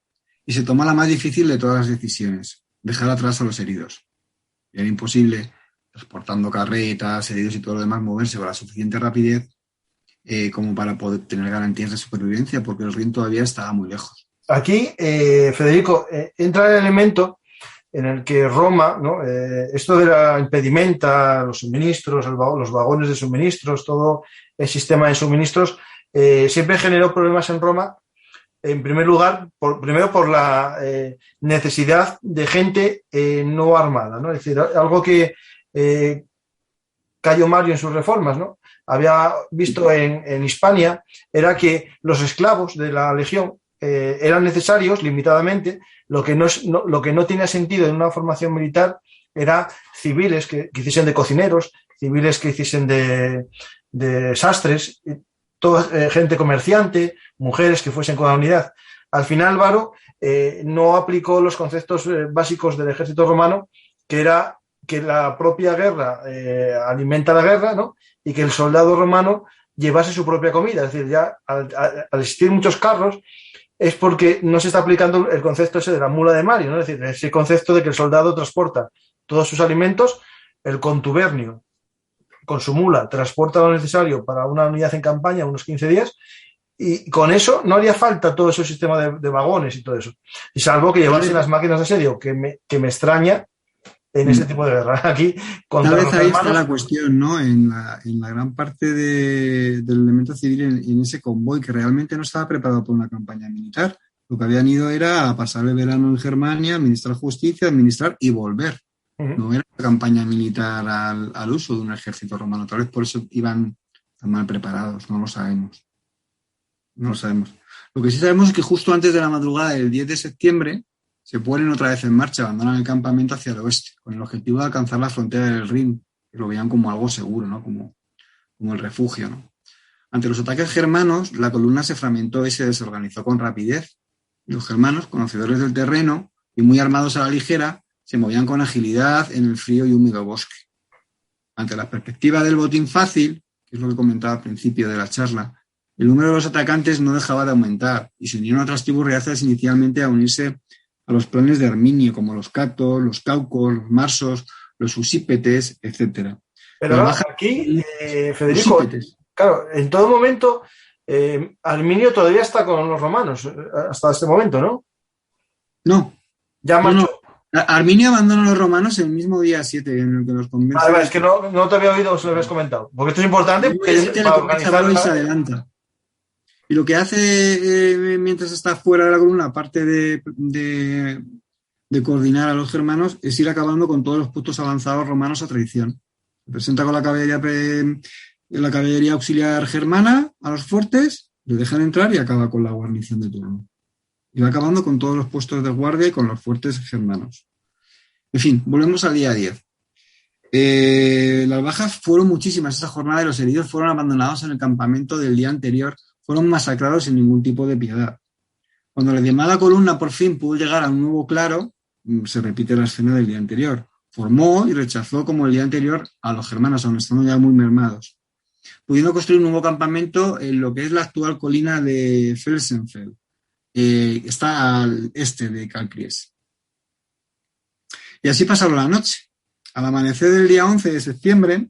Y se tomó la más difícil de todas las decisiones, dejar atrás a los heridos. Era imposible, transportando carretas, heridos y todo lo demás, moverse con la suficiente rapidez como para poder tener garantías de supervivencia, porque el Rin todavía estaba muy lejos. Aquí, Federico, entra el elemento en el que Roma, ¿no? Esto de la impedimenta, los suministros, los vagones de suministros, todo el sistema de suministros, siempre generó problemas en Roma, en primer lugar, primero por la necesidad de gente no armada, ¿no? Es decir, algo que Cayo Mario en sus reformas, ¿no?, había visto en Hispania, era que los esclavos de la legión eran necesarios limitadamente. Lo que no tenía sentido en una formación militar era civiles que hiciesen de cocineros, civiles que hiciesen de sastres, toda gente comerciante, mujeres que fuesen con la unidad. Al final, Varo no aplicó los conceptos básicos del ejército romano, que era que la propia guerra alimenta la guerra, ¿no?, y que el soldado romano llevase su propia comida. Es decir, ya al existir muchos carros, es porque no se está aplicando el concepto ese de la mula de Mario, ¿no? Es decir, ese concepto de que el soldado transporta todos sus alimentos, el contubernio con su mula transporta lo necesario para una unidad en campaña, unos 15 días, y con eso no haría falta todo ese sistema de vagones y todo eso. Y salvo que llevasen las máquinas de asedio, que me extraña en ese tipo de guerra. Aquí, contra Tal vez los ahí hermanos, está la cuestión, ¿no? En la gran parte del elemento civil en ese convoy, que realmente no estaba preparado para una campaña militar. Lo que habían ido era a pasar el verano en Germania, administrar justicia, administrar y volver. No era una campaña militar al uso de un ejército romano. Tal vez por eso iban tan mal preparados, no lo sabemos. No lo sabemos. Lo que sí sabemos es que justo antes de la madrugada del 10 de septiembre se ponen otra vez en marcha, abandonan el campamento hacia el oeste, con el objetivo de alcanzar la frontera del Rin, que lo veían como algo seguro, ¿no? Como el refugio, ¿no? Ante los ataques germanos, la columna se fragmentó y se desorganizó con rapidez. Los germanos, conocedores del terreno y muy armados a la ligera, se movían con agilidad en el frío y húmedo bosque. Ante la perspectiva del botín fácil, que es lo que comentaba al principio de la charla, el número de los atacantes no dejaba de aumentar y se unieron otras tribus reacias inicialmente a unirse a los planes de Arminio, como los catos, los caucos, los marsos, los usípetes, etc. Pero aquí, Federico, claro, en todo momento, Arminio todavía está con los romanos, hasta este momento, ¿no? No. Ya marchó. No. Arminio abandona a los romanos el mismo día 7 en el que los convence. Vale, es que no te había oído, se lo habías comentado. Porque esto es importante para organizar. Y se adelanta. Y lo que hace mientras está fuera de la columna, aparte de coordinar a los germanos, es ir acabando con todos los puntos avanzados romanos a traición. Se presenta con la caballería auxiliar germana a los fuertes, le dejan entrar y acaba con la guarnición de turno. Y va acabando con todos los puestos de guardia y con los fuertes germanos. En fin, volvemos al día 10. Las bajas fueron muchísimas esa jornada y los heridos fueron abandonados en el campamento del día anterior, fueron masacrados sin ningún tipo de piedad. Cuando la llamada columna por fin pudo llegar a un nuevo claro, se repite la escena del día anterior. Formó y rechazó como el día anterior a los germanos, aun estando ya muy mermados, pudiendo construir un nuevo campamento en lo que es la actual colina de Felsenfeld. Está al este de Calcries. Y así pasaron la noche. Al amanecer del día 11 de septiembre,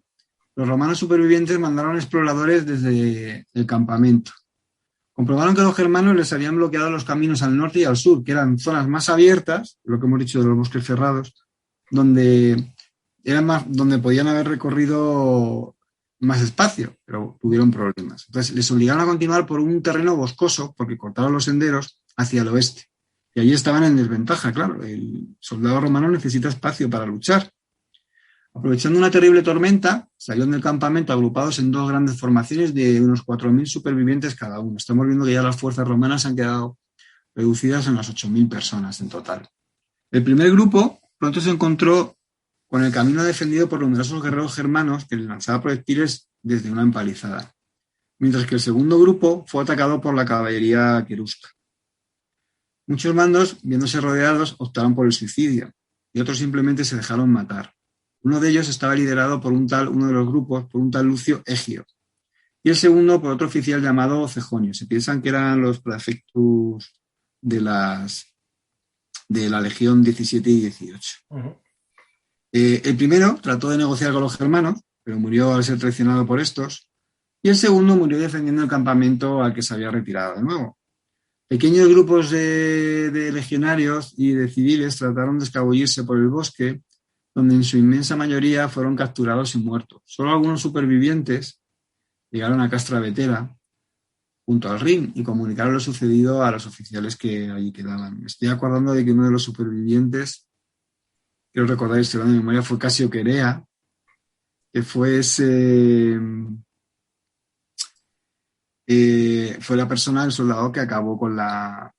los romanos supervivientes mandaron exploradores desde el campamento. Comprobaron que los germanos les habían bloqueado los caminos al norte y al sur, que eran zonas más abiertas, lo que hemos dicho de los bosques cerrados, donde podían haber recorrido más espacio, pero tuvieron problemas. Entonces les obligaron a continuar por un terreno boscoso, porque cortaron los senderos, hacia el oeste. Y allí estaban en desventaja, claro. El soldado romano necesita espacio para luchar. Aprovechando una terrible tormenta, salieron del campamento agrupados en dos grandes formaciones de unos 4.000 supervivientes cada uno. Estamos viendo que ya las fuerzas romanas han quedado reducidas en las 8.000 personas en total. El primer grupo pronto se encontró con el camino defendido por numerosos guerreros germanos que les lanzaban proyectiles desde una empalizada, mientras que el segundo grupo fue atacado por la caballería querusca. Muchos mandos, viéndose rodeados, optaron por el suicidio y otros simplemente se dejaron matar. Uno de ellos estaba liderado por uno de los grupos, por un tal Lucio Egio, y el segundo por otro oficial llamado Cejonio. Se piensan que eran los prefectus de la Legión 17 y 18. Uh-huh. El primero trató de negociar con los germanos, pero murió al ser traicionado por estos, y el segundo murió defendiendo el campamento al que se había retirado de nuevo. Pequeños grupos de legionarios y de civiles trataron de escabullirse por el bosque, donde en su inmensa mayoría fueron capturados y muertos. Solo algunos supervivientes llegaron a Castra Vetera, junto al Rin, y comunicaron lo sucedido a los oficiales que allí quedaban. Me estoy acordando de que uno de los supervivientes, quiero recordar, estoy hablando de memoria, fue Casio Querea, que fue fue la persona, el soldado que acabó con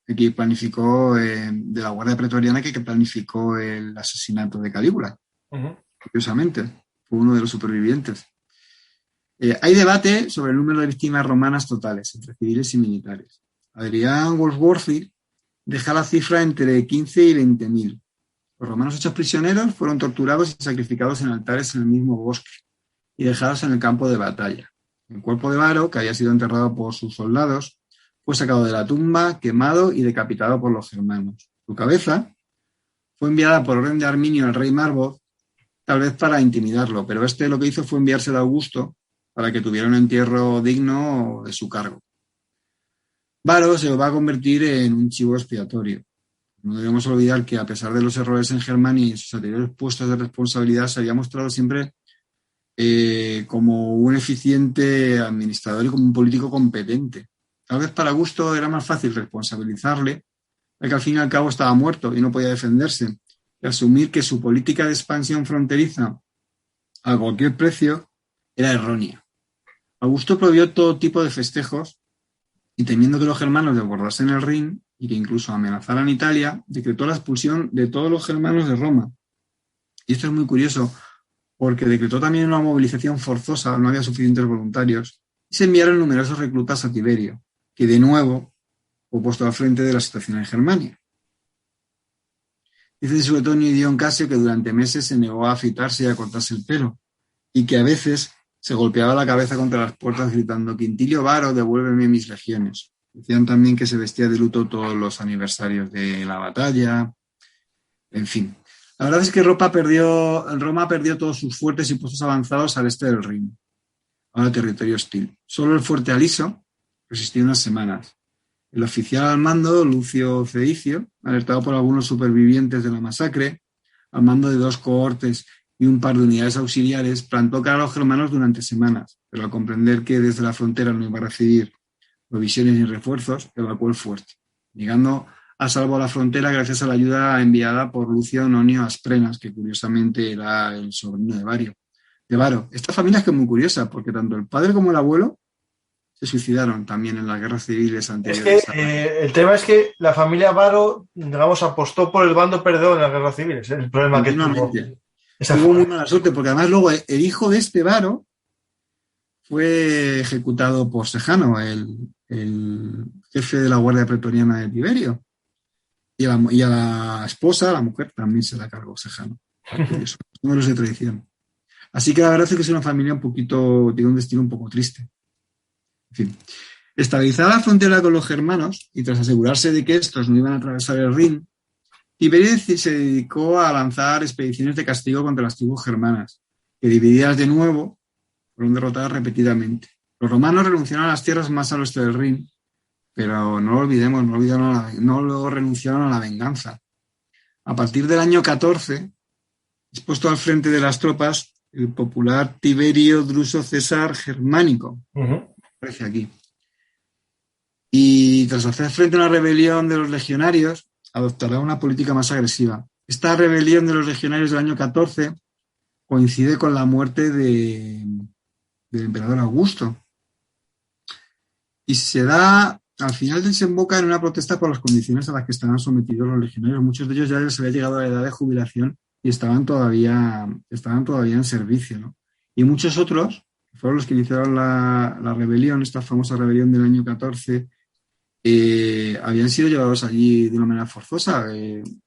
que planificó de la Guardia Pretoriana que planificó el asesinato de Calígula. Uh-huh. Curiosamente, fue uno de los supervivientes. Hay debate sobre el número de víctimas romanas totales entre civiles y militares. Adrián Goldsworthy deja la cifra entre 15 y 20.000. Los romanos hechos prisioneros fueron torturados y sacrificados en altares en el mismo bosque y dejados en el campo de batalla. El cuerpo de Varo, que había sido enterrado por sus soldados, fue sacado de la tumba, quemado y decapitado por los germanos. Su cabeza fue enviada por orden de Arminio al rey Marbod, tal vez para intimidarlo, pero lo que hizo fue enviársela a Augusto para que tuviera un entierro digno de su cargo. Varo se va a convertir en un chivo expiatorio. No debemos olvidar que, a pesar de los errores en Germania y en sus anteriores puestos de responsabilidad, se había mostrado siempre como un eficiente administrador y como un político competente. Tal vez para Augusto era más fácil responsabilizarle, ya que al fin y al cabo estaba muerto y no podía defenderse, y asumir que su política de expansión fronteriza a cualquier precio era errónea. Augusto prohibió todo tipo de festejos y, temiendo que los germanos desbordasen el Rin y que incluso amenazaran Italia, decretó la expulsión de todos los germanos de Roma. Y esto es muy curioso, porque decretó también una movilización forzosa, no había suficientes voluntarios, y se enviaron numerosos reclutas a Tiberio, que de nuevo fue puesto al frente de la situación en Germania. Dice Suetonio y Dion Casio que durante meses se negó a afeitarse y a cortarse el pelo, y que a veces se golpeaba la cabeza contra las puertas gritando: Quintilio Varo, devuélveme mis legiones. Decían también que se vestía de luto todos los aniversarios de la batalla. En fin, la verdad es que Roma perdió todos sus fuertes y puestos avanzados al este del Rin, ahora territorio hostil. Solo el fuerte Aliso resistió unas semanas. El oficial al mando, Lucio Cedicio, alertado por algunos supervivientes de la masacre, al mando de 2 cohortes y un par de unidades auxiliares, plantó cara a los germanos durante semanas, pero al comprender que desde la frontera no iba a recibir provisiones ni refuerzos, evacuó el fuerte, llegando a salvo a la frontera gracias a la ayuda enviada por Lucio Nonio Asprenas, que curiosamente era el sobrino de Varo. Esta familia es que es muy curiosa, porque tanto el padre como el abuelo se suicidaron también en las guerras civiles anteriores. Es que el tema es que la familia Varo, digamos, apostó por el bando perdedor en las guerras civiles. Es el problema que tuvo. Tuvo muy mala suerte, porque además luego el hijo de este Varo fue ejecutado por Sejano, el jefe de la Guardia Pretoriana de Tiberio. Y a la esposa, a la mujer, también se la cargó Sejano. Son números de tradición. Así que la verdad es que es una familia tiene un destino un poco triste. En fin, estabilizada la frontera con los germanos y tras asegurarse de que estos no iban a atravesar el Rin, Tiberio se dedicó a lanzar expediciones de castigo contra las tribus germanas, que divididas de nuevo fueron derrotadas repetidamente. Los romanos renunciaron a las tierras más al oeste del Rin, pero no lo olvidemos, no renunciaron a la venganza. A partir del año 14, expuesto al frente de las tropas el popular Tiberio Druso César Germánico. Aparece aquí. Y tras hacer frente a una rebelión de los legionarios, adoptará una política más agresiva. Esta rebelión de los legionarios del año 14 coincide con la muerte del emperador Augusto. Y al final desemboca en una protesta por las condiciones a las que estaban sometidos los legionarios. Muchos de ellos ya les había llegado a la edad de jubilación y estaban todavía en servicio, ¿no? Y muchos otros, que fueron los que iniciaron la rebelión, esta famosa rebelión del año 14, habían sido llevados allí de una manera forzosa,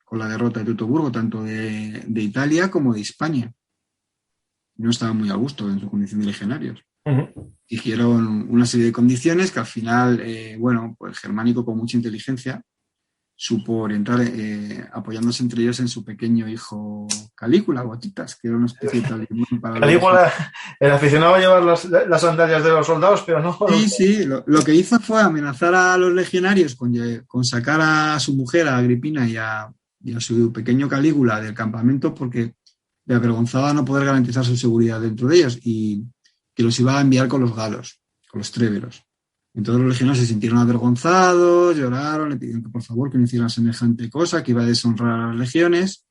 con la derrota de Teutoburgo, tanto de Italia como de Hispania. No estaban muy a gusto en su condición de legionarios. Hicieron una serie de condiciones que al final, pues Germánico, con mucha inteligencia, supo orientar, apoyándose entre ellos en su pequeño hijo Calígula, Gotitas, que era una especie de talismán para Calígula, el aficionado a llevar las sandalias de los soldados, pero no. Sí, lo que hizo fue amenazar a los legionarios con sacar a su mujer, a Agripina, y a su pequeño Calígula del campamento, porque le avergonzaba no poder garantizar su seguridad dentro de ellos, y que los iba a enviar con los galos, con los tréveros. Entonces los legionarios se sintieron avergonzados, lloraron, le pidieron que por favor que no hicieran semejante cosa, que iba a deshonrar a las legiones,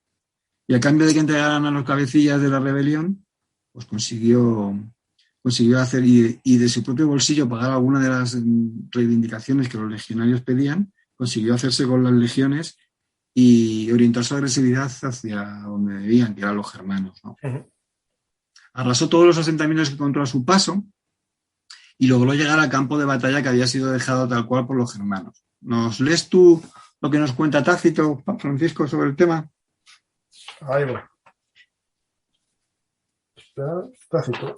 y a cambio de que entregaran a los cabecillas de la rebelión, pues consiguió hacer y de su propio bolsillo pagar alguna de las reivindicaciones que los legionarios pedían, consiguió hacerse con las legiones y orientar su agresividad hacia donde debían, que eran los germanos, ¿no? Arrasó todos los asentamientos que encontró a su paso y logró llegar al campo de batalla que había sido dejado tal cual por los germanos. ¿Nos lees tú lo que nos cuenta Tácito, Francisco, sobre el tema? Ahí va. Tácito.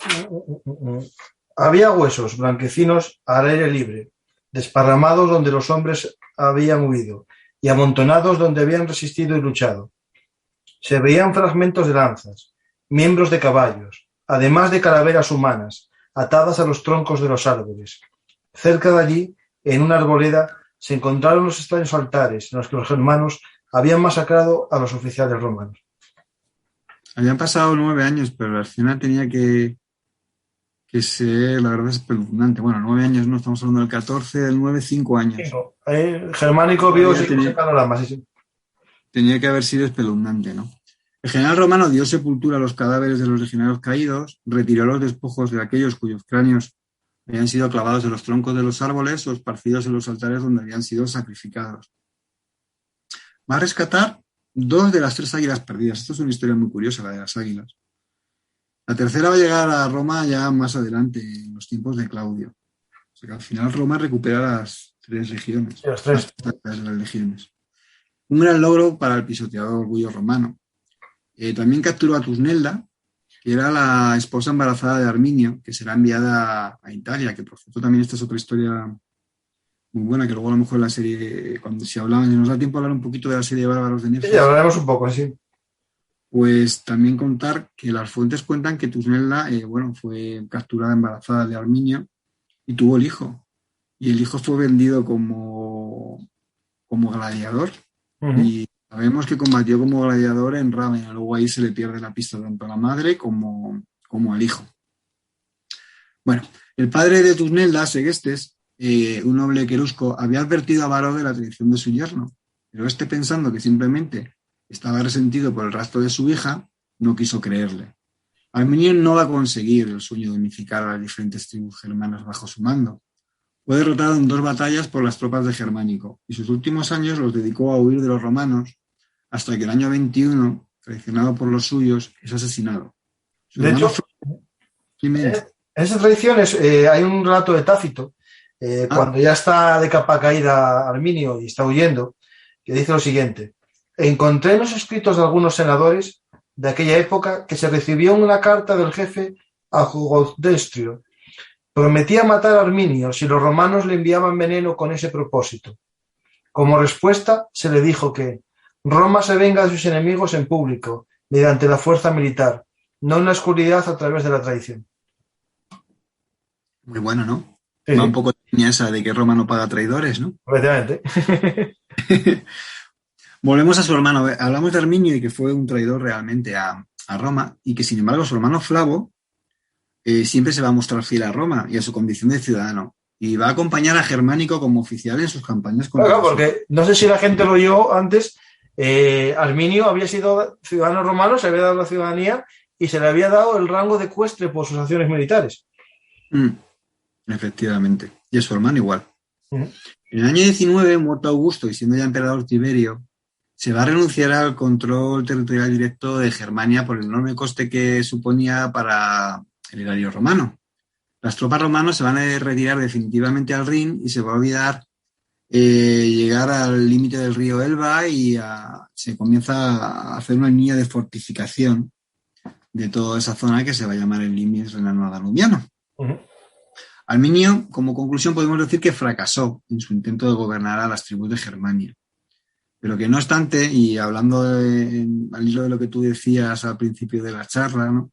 Había huesos blanquecinos al aire libre, desparramados donde los hombres habían huido y amontonados donde habían resistido y luchado. Se veían fragmentos de lanzas, miembros de caballos, además de calaveras humanas, atadas a los troncos de los árboles. Cerca de allí, en una arboleda, se encontraron los extraños altares en los que los germanos habían masacrado a los oficiales romanos. Habían pasado 9 años, pero la escena tenía que ser, la verdad, espeluznante. Bueno, 9 años no, estamos hablando del 14, del 9, 5 años. Germánico vio ese panorama, sí. Tenía que haber sido espeluznante, ¿no? El general romano dio sepultura a los cadáveres de los legionarios caídos, retiró los despojos de aquellos cuyos cráneos habían sido clavados en los troncos de los árboles o esparcidos en los altares donde habían sido sacrificados. Va a rescatar 2 de las 3 águilas perdidas. Esto es una historia muy curiosa, la de las águilas. La tercera va a llegar a Roma ya más adelante, en los tiempos de Claudio. O sea que al final Roma recupera las 3 legiones. Las 3. Las legiones. Un gran logro para el pisoteado orgullo romano. También capturó a Tusnelda, que era la esposa embarazada de Arminio, que será enviada a Italia, que por cierto también esta es otra historia muy buena, que luego a lo mejor en la serie, cuando si hablaban, nos da tiempo a hablar un poquito de la serie de Bárbaros de Nerfis. Sí, hablaremos un poco, sí. Pues también contar que las fuentes cuentan que Tusnelda, fue capturada embarazada de Arminio y tuvo el hijo. Y el hijo fue vendido como gladiador. Uh-huh. Y sabemos que combatió como gladiador en Rávena. Luego ahí se le pierde la pista tanto a la madre como al hijo. Bueno, el padre de Tusnelda, Segestes, un noble querusco, había advertido a Varo de la traición de su yerno. Pero pensando que simplemente estaba resentido por el rastro de su hija, no quiso creerle. Arminio no va a conseguir el sueño de unificar a las diferentes tribus germanas bajo su mando. Fue derrotado en 2 batallas por las tropas de Germánico y sus últimos años los dedicó a huir de los romanos hasta que el año 21, traicionado por los suyos, es asesinado. De hecho, en esa traición hay un relato de Tácito, cuando ya está de capa caída Arminio y está huyendo, que dice lo siguiente: encontré en los escritos de algunos senadores de aquella época que se recibió una carta del jefe a Jugodestrio. Prometía matar a Arminio si los romanos le enviaban veneno con ese propósito. Como respuesta, se le dijo que Roma se venga de sus enemigos en público, mediante la fuerza militar, no en la oscuridad a través de la traición. Muy bueno, ¿no? Sí, va un poco esa de que Roma no paga traidores, ¿no? Obviamente. Volvemos a su hermano. Hablamos de Arminio y que fue un traidor realmente a Roma y que, sin embargo, su hermano Flavo siempre se va a mostrar fiel a Roma y a su condición de ciudadano. Y va a acompañar a Germánico como oficial en sus campañas contra Claro, porque no sé si la gente lo oyó antes. Arminio había sido ciudadano romano, se había dado la ciudadanía y se le había dado el rango de ecuestre por sus acciones militares. Efectivamente. Y a su hermano igual. Uh-huh. En el año 19, muerto Augusto y siendo ya emperador Tiberio, se va a renunciar al control territorial directo de Germania por el enorme coste que suponía para el erario romano. Las tropas romanas se van a retirar definitivamente al Rin y se va a olvidar llegar al límite del río Elba y se comienza a hacer una línea de fortificación de toda esa zona que se va a llamar el Limes Renano-Danubiano. Uh-huh. Arminio, como conclusión, podemos decir que fracasó en su intento de gobernar a las tribus de Germania. Pero que no obstante, y hablando al hilo de lo que tú decías al principio de la charla, ¿no?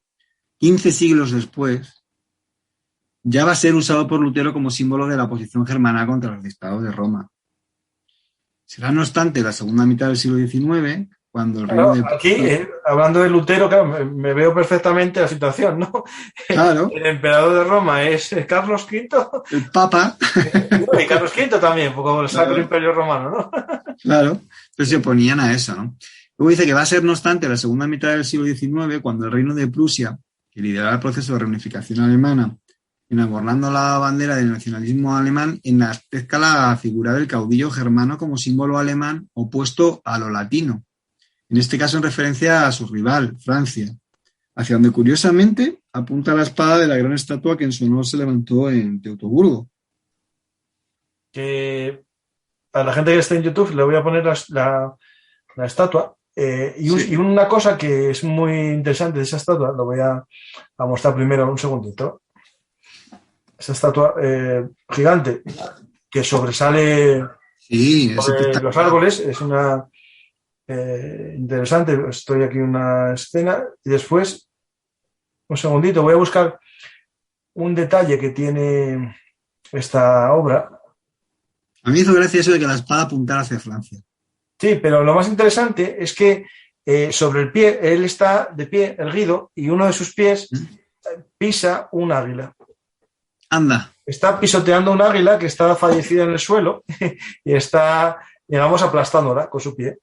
15 siglos después, ya va a ser usado por Lutero como símbolo de la oposición germana contra los dictados de Roma. Será, no obstante, la segunda mitad del siglo XIX, cuando el reino de... Aquí, hablando de Lutero, claro, me veo perfectamente la situación, ¿no? Claro. El emperador de Roma es Carlos V. El Papa. Y Carlos V también, como el Sacro Imperio Romano, ¿no? Claro. Entonces se oponían a eso, ¿no? Luego dice que va a ser, no obstante, la segunda mitad del siglo XIX, cuando el reino de Prusia, que lideraba el proceso de reunificación alemana, enarbolando la bandera del nacionalismo alemán, enaltezca la figura del caudillo germano como símbolo alemán opuesto a lo latino. En este caso en referencia a su rival, Francia, hacia donde curiosamente apunta la espada de la gran estatua que en su honor se levantó en Teutoburgo. Que a la gente que está en YouTube le voy a poner la estatua. Y una cosa que es muy interesante de esa estatua, lo voy a mostrar primero un segundito. Esa estatua gigante que sobresale sobre los árboles, es una interesante. Estoy aquí en una escena y después, un segundito, voy a buscar un detalle que tiene esta obra. A mí me hizo gracia eso de que la espada apuntara hacia Francia. Sí, pero lo más interesante es que sobre el pie, él está de pie erguido y uno de sus pies pisa un águila. Anda. Está pisoteando un águila que está fallecida en el suelo y está, digamos, aplastándola con su pie.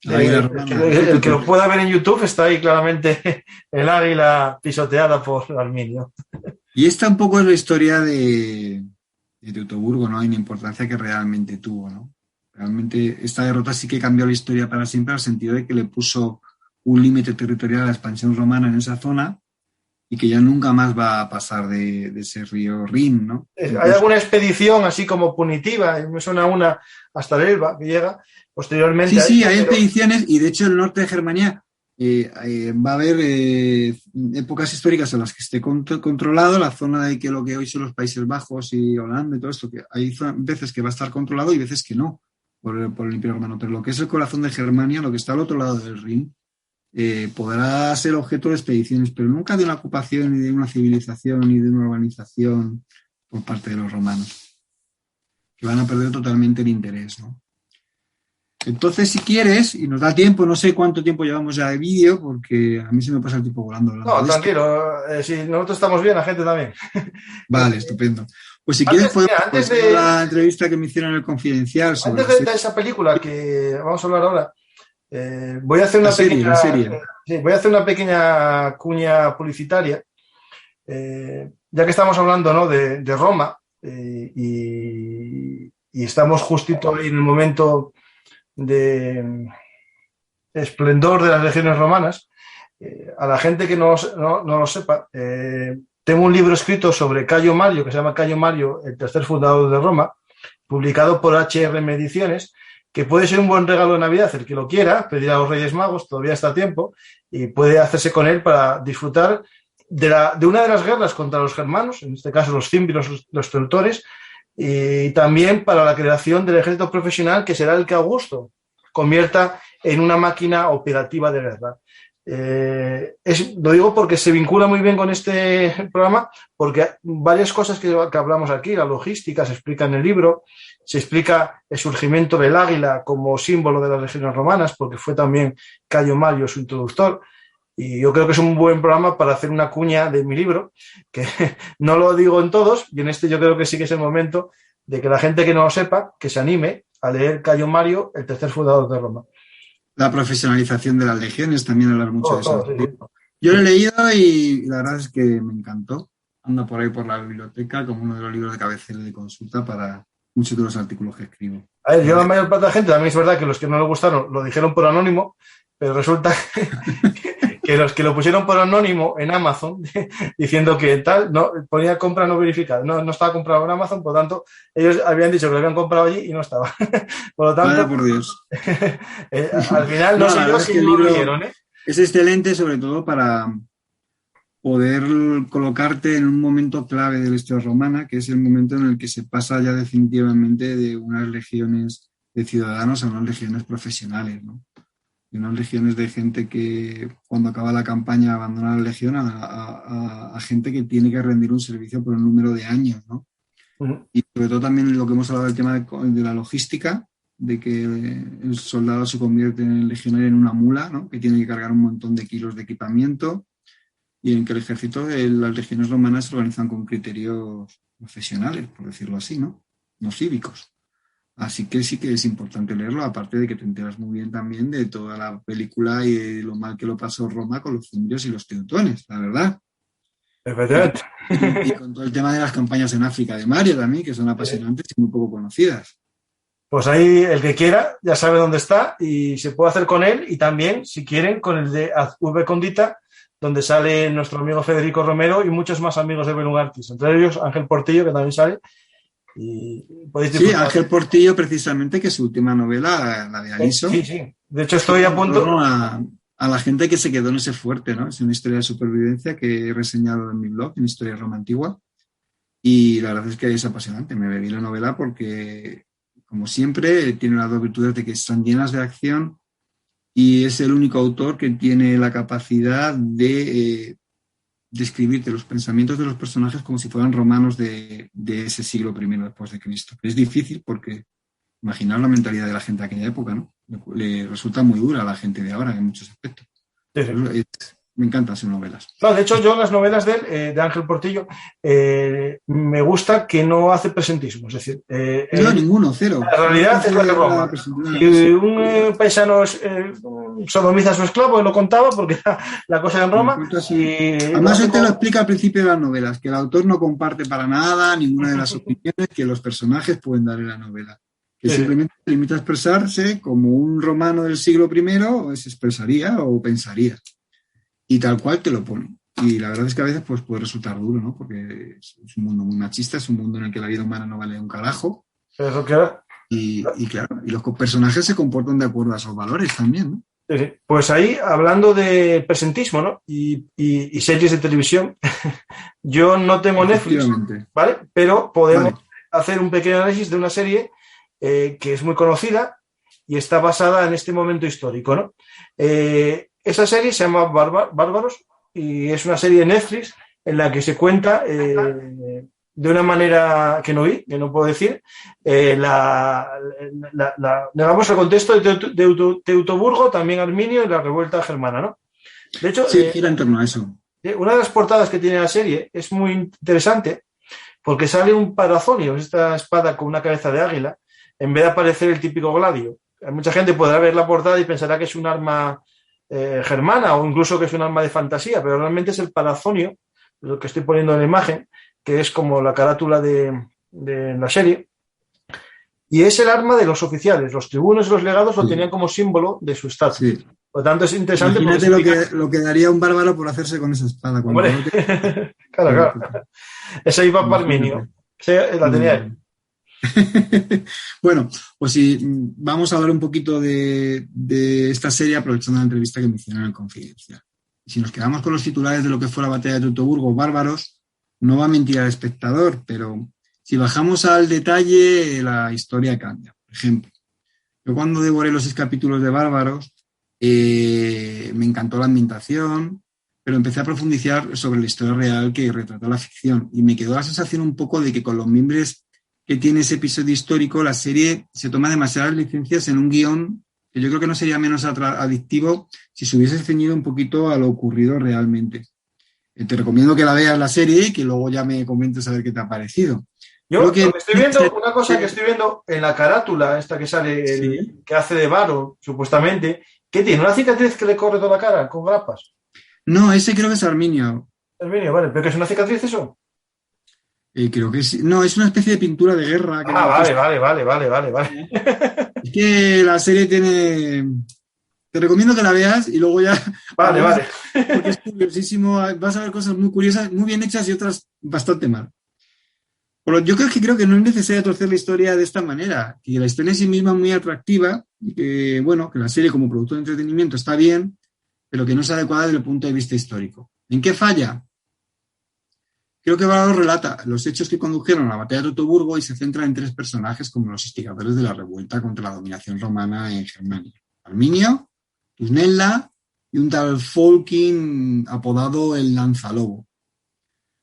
El que lo pueda ver en YouTube está ahí claramente el águila pisoteada por Arminio. Y esta un poco es la historia de Teutoburgo, ¿no? Y la importancia que realmente tuvo, ¿no? Realmente esta derrota sí que cambió la historia para siempre, en el sentido de que le puso un límite territorial a la expansión romana en esa zona y que ya nunca más va a pasar de ese río Rin, ¿no? ¿Hay alguna expedición así como punitiva? Me suena una hasta el Elba que llega posteriormente. Sí, hay expediciones y de hecho el norte de Germania va a haber épocas históricas en las que esté controlado, la zona de que lo que hoy son los Países Bajos y Holanda y todo esto, que hay veces que va a estar controlado y veces que no por el Imperio Romano, pero lo que es el corazón de Germania, lo que está al otro lado del Rin, podrá ser objeto de expediciones, pero nunca de una ocupación, ni de una civilización, ni de una urbanización por parte de los romanos, que van a perder totalmente el interés, ¿no? Entonces, si quieres, y nos da tiempo, no sé cuánto tiempo llevamos ya de vídeo, porque a mí se me pasa el tiempo volando. No, tranquilo, si nosotros estamos bien, la gente también. Vale, estupendo. Pues si quieres, podemos de la entrevista que me hicieron en el Confidencial. Sobre antes de esa película que vamos a hablar ahora, voy a hacer una pequeña cuña publicitaria, ya que estamos hablando, ¿no?, de Roma y estamos justito ahí en el momento de esplendor de las legiones romanas. A la gente que no lo sepa, tengo un libro escrito sobre Cayo Mario, que se llama Cayo Mario, el tercer fundador de Roma, publicado por H.R.M. Ediciones, que puede ser un buen regalo de Navidad. El que lo quiera, pedir a los Reyes Magos, todavía está a tiempo, y puede hacerse con él para disfrutar de una de las guerras contra los germanos, en este caso los címbrios, los teutores, y también para la creación del ejército profesional, que será el que Augusto convierta en una máquina operativa de guerra. Lo digo porque se vincula muy bien con este programa, porque varias cosas que hablamos aquí, la logística se explica en el libro, se explica el surgimiento del águila como símbolo de las legiones romanas, porque fue también Cayo Mario su introductor, y yo creo que es un buen programa para hacer una cuña de mi libro, que no lo digo en todos, y en este yo creo que sí que es el momento de que la gente que no lo sepa, que se anime a leer Cayo Mario, el tercer fundador de Roma. La profesionalización de las legiones, también hablar mucho de eso. Sí. Yo lo he leído y la verdad es que me encantó. Anda por ahí por la biblioteca como uno de los libros de cabecera de consulta para muchos de los artículos que escribo. A ver, yo la mayor parte de la gente, también es verdad que los que no le gustaron lo dijeron por anónimo, pero resulta que los que lo pusieron por anónimo en Amazon, diciendo que tal, no ponía compra no verificada, no estaba comprado en Amazon, por lo tanto, ellos habían dicho que lo habían comprado allí y no estaba. Por lo tanto, por Dios. Al final no sé yo si lo leyeron, ¿eh? Es excelente, sobre todo para poder colocarte en un momento clave de la historia romana, que es el momento en el que se pasa ya definitivamente de unas legiones de ciudadanos a unas legiones profesionales, ¿no? Y unas legiones de gente que cuando acaba la campaña abandona la legión a gente que tiene que rendir un servicio por un número de años, ¿no? Uh-huh. Y sobre todo también lo que hemos hablado del tema de la logística, de que el soldado se convierte en el legionario en una mula, ¿no?, que tiene que cargar un montón de kilos de equipamiento, y en que el ejército de las legiones romanas se organizan con criterios profesionales, por decirlo así, ¿no? No cívicos. Así que sí que es importante leerlo, aparte de que te enteras muy bien también de toda la película y de lo mal que lo pasó Roma con los cimbrios y los teutones, la verdad. Efectivamente. Y con todo el tema de las campañas en África de Mario también, que son apasionantes y muy poco conocidas. Pues ahí el que quiera ya sabe dónde está y se puede hacer con él, y también, si quieren, con el de V Condita, donde sale nuestro amigo Federico Romero y muchos más amigos de Belungartis, entre ellos Ángel Portillo, que también sale. Y podéis disfrutar. Sí, Ángel Portillo, precisamente, que es su última novela, la de Aliso. Sí. De hecho, estoy a punto. A la gente que se quedó en ese fuerte, ¿no? Es una historia de supervivencia que he reseñado en mi blog, en Historia Roma Antigua. Y la verdad es que es apasionante. Me bebí la novela porque, como siempre, tiene las dos virtudes de que están llenas de acción y es el único autor que tiene la capacidad de describirte los pensamientos de los personajes como si fueran romanos de ese siglo I después de Cristo. Es difícil porque Imaginar la mentalidad de la gente de aquella época, ¿no? Le resulta muy dura a la gente de ahora en muchos aspectos. Sí, sí. Me encantan sus novelas. No, de hecho, yo las novelas de él, de Ángel Portillo, me gusta que no hace presentismo. Es decir, no, ninguno, cero. La realidad es la que Roma. Si un paisano sodomiza a su esclavo, lo contaba porque la cosa era en Roma. Además, él te lo explica al principio de las novelas, que el autor no comparte para nada ninguna de las opiniones que los personajes pueden dar en la novela. Que simplemente se limita a expresarse como un romano del siglo I se expresaría o pensaría. Y tal cual te lo pone. Y la verdad es que a veces pues, puede resultar duro, ¿no? Porque es un mundo muy machista, es un mundo en el que la vida humana no vale un carajo. Eso claro. Y claro, y los personajes se comportan de acuerdo a esos valores también, ¿no? Sí. Pues ahí, hablando de presentismo, ¿no? Y series de televisión, yo no tengo Netflix, ¿vale? Pero podemos hacer un pequeño análisis de una serie que es muy conocida y está basada en este momento histórico, ¿no? Esa serie se llama Bárbaros y es una serie de Netflix en la que se cuenta de una manera que no vi, que no puedo decir, digamos el contexto de Teutoburgo, también Arminio y la revuelta germana, ¿no? De hecho, sí, gira en torno a eso. Una de las portadas que tiene la serie es muy interesante porque sale un Parathonios, esta espada con una cabeza de águila, en vez de aparecer el típico gladio. Mucha gente podrá ver la portada y pensará que es un arma germana o incluso que es un arma de fantasía, pero realmente es el Parathonio, lo que estoy poniendo en la imagen, que es como la carátula de la serie, y es el arma de los oficiales. Los tribunos y los legados lo tenían como símbolo de su estatus. Sí. Por lo tanto, es interesante. Imagínate lo que daría un bárbaro por hacerse con esa espada. Claro. Esa iba para Arminio. La tenía él. Bueno, pues sí, vamos a hablar un poquito de esta serie aprovechando la entrevista que me hicieron en Confidencial. Si nos quedamos con los titulares de lo que fue la batalla de Teutoburgo, bárbaros, no va a mentir al espectador, pero si bajamos al detalle, la historia cambia. Por ejemplo, yo cuando devoré los 6 capítulos de Bárbaros, me encantó la ambientación, pero empecé a profundizar sobre la historia real que retrató la ficción y me quedó la sensación un poco de que con los mimbres que tiene ese episodio histórico, la serie se toma demasiadas licencias en un guión que yo creo que no sería menos adictivo si se hubiese ceñido un poquito a lo ocurrido realmente. Te recomiendo que la veas la serie y que luego ya me comentes a ver qué te ha parecido. Yo estoy viendo una cosa que estoy viendo en la carátula, esta que sale, que hace de Varo, supuestamente, que tiene una cicatriz que le corre toda la cara con grapas. No, ese creo que es Arminio. Arminio, vale, ¿pero que es una cicatriz eso? Creo que sí. No, es una especie de pintura de guerra. Vale. Es que la serie tiene... Te recomiendo que la veas y luego ya... Vale. Porque es curiosísimo. Vas a ver cosas muy curiosas, muy bien hechas y otras bastante mal. Yo creo que no es necesario torcer la historia de esta manera. Que la historia en sí misma es muy atractiva y que, bueno, que la serie como producto de entretenimiento está bien, pero que no es adecuada desde el punto de vista histórico. ¿En qué falla? Creo que Bárbaros relata los hechos que condujeron a la batalla de Teutoburgo y se centra en 3 personajes como los instigadores de la revuelta contra la dominación romana en Germania. Arminio, Tusnelda y un tal Folkin apodado el Lanzalobo.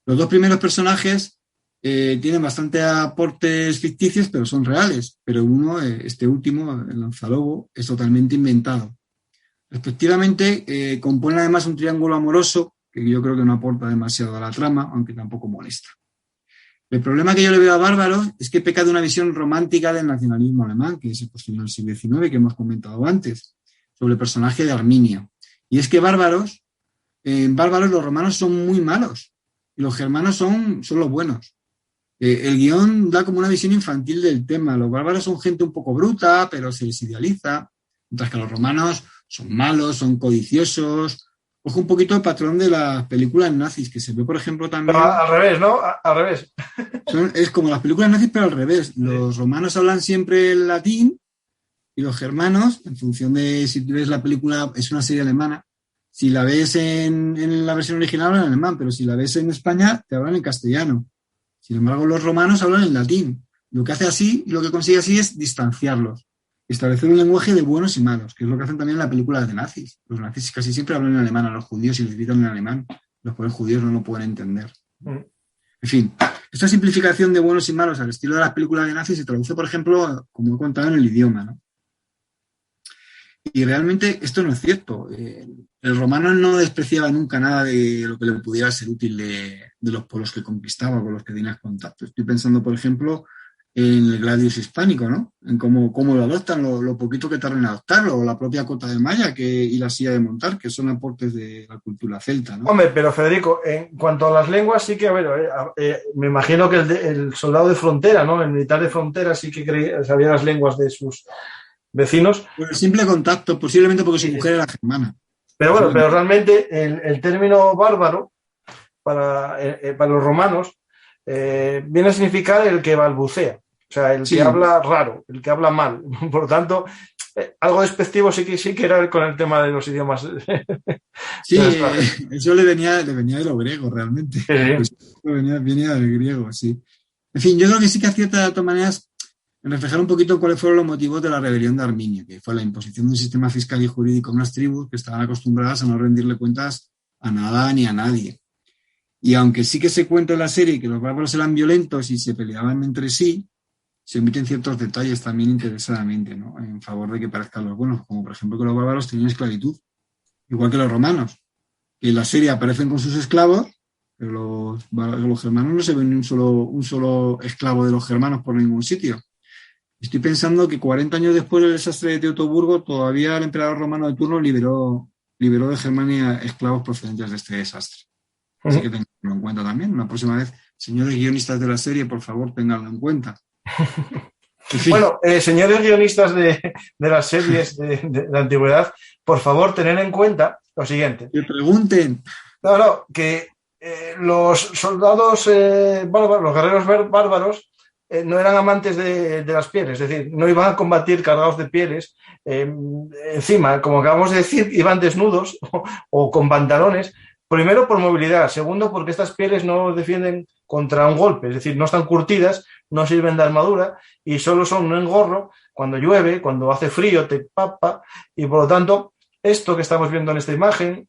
Los 2 primeros personajes tienen bastante aportes ficticios, pero son reales. Pero este último, el Lanzalobo, es totalmente inventado. Respectivamente, componen además un triángulo amoroso que yo creo que no aporta demasiado a la trama, aunque tampoco molesta. El problema que yo le veo a Bárbaros es que peca de una visión romántica del nacionalismo alemán, que se construyó en el siglo XIX, que hemos comentado antes, sobre el personaje de Arminio. Y es que en Bárbaros los romanos son muy malos y los germanos son los buenos. El guión da como una visión infantil del tema. Los bárbaros son gente un poco bruta, pero se les idealiza, mientras que los romanos son malos, son codiciosos. Coge un poquito el patrón de las películas nazis, que se ve, por ejemplo, también... Pero al revés, ¿no? Al revés. Es como las películas nazis, pero al revés. Los romanos hablan siempre el latín y los germanos, en función de si ves la película, es una serie alemana, si la ves en la versión original hablan en alemán, pero si la ves en España te hablan en castellano. Sin embargo, los romanos hablan en latín. Lo que consigue así es distanciarlos. Establecer un lenguaje de buenos y malos, que es lo que hacen también en la película de nazis. Los nazis casi siempre hablan en alemán a los judíos y les gritan en alemán. Los pobres judíos no lo pueden entender. En fin, esta simplificación de buenos y malos al estilo de las películas de nazis se traduce, por ejemplo, como he contado, en el idioma, ¿no? Y realmente esto no es cierto. El romano no despreciaba nunca nada de lo que le pudiera ser útil de los pueblos que conquistaba, con los que tenía contacto. Estoy pensando, por ejemplo, en el gladius hispánico, ¿no? En cómo lo adoptan, lo poquito que tardan en adoptarlo, o la propia cota de malla y la silla de montar, que son aportes de la cultura celta, ¿no? Hombre, pero Federico, en cuanto a las lenguas, sí que, a ver, me imagino que el soldado de frontera, ¿no? El militar de frontera sí que sabía las lenguas de sus vecinos. Por el simple contacto, posiblemente porque su mujer era germana. Pero bueno, pero realmente el término bárbaro para los romanos viene a significar el que balbucea, o sea, el que habla raro, el que habla mal. Por lo tanto, algo despectivo sí que era con el tema de los idiomas. Sí, eso le venía de lo griego, realmente. Sí. Pues venía del griego, sí. En fin, yo creo que sí que acierta de todas maneras en reflejar un poquito cuáles fueron los motivos de la rebelión de Arminio, que fue la imposición de un sistema fiscal y jurídico a unas tribus que estaban acostumbradas a no rendirle cuentas a nada ni a nadie. Y aunque sí que se cuenta en la serie que los bárbaros eran violentos y se peleaban entre sí, se omiten ciertos detalles también interesadamente, ¿no? En favor de que parezcan los buenos, como por ejemplo que los bárbaros tenían esclavitud, igual que los romanos, que en la serie aparecen con sus esclavos, pero los germanos no se ven ni un solo esclavo de los germanos por ningún sitio. Estoy pensando que 40 años después del desastre de Teutoburgo, todavía el emperador romano de turno liberó de Germania esclavos procedentes de este desastre. Así que tenganlo en cuenta también. La próxima vez, señores guionistas de la serie, por favor, tenganlo en cuenta. En fin. Bueno, señores guionistas de las series de la antigüedad, por favor, tened en cuenta lo siguiente. Que pregunten. No, que los soldados bárbaros, los guerreros bárbaros, no eran amantes de las pieles, es decir, no iban a combatir cargados de pieles. Encima, como acabamos de decir, iban desnudos o con pantalones. Primero, por movilidad. Segundo, porque estas pieles no defienden contra un golpe, es decir, no están curtidas, no sirven de armadura y solo son un engorro cuando llueve, cuando hace frío, te empapa. Y por lo tanto, esto que estamos viendo en esta imagen,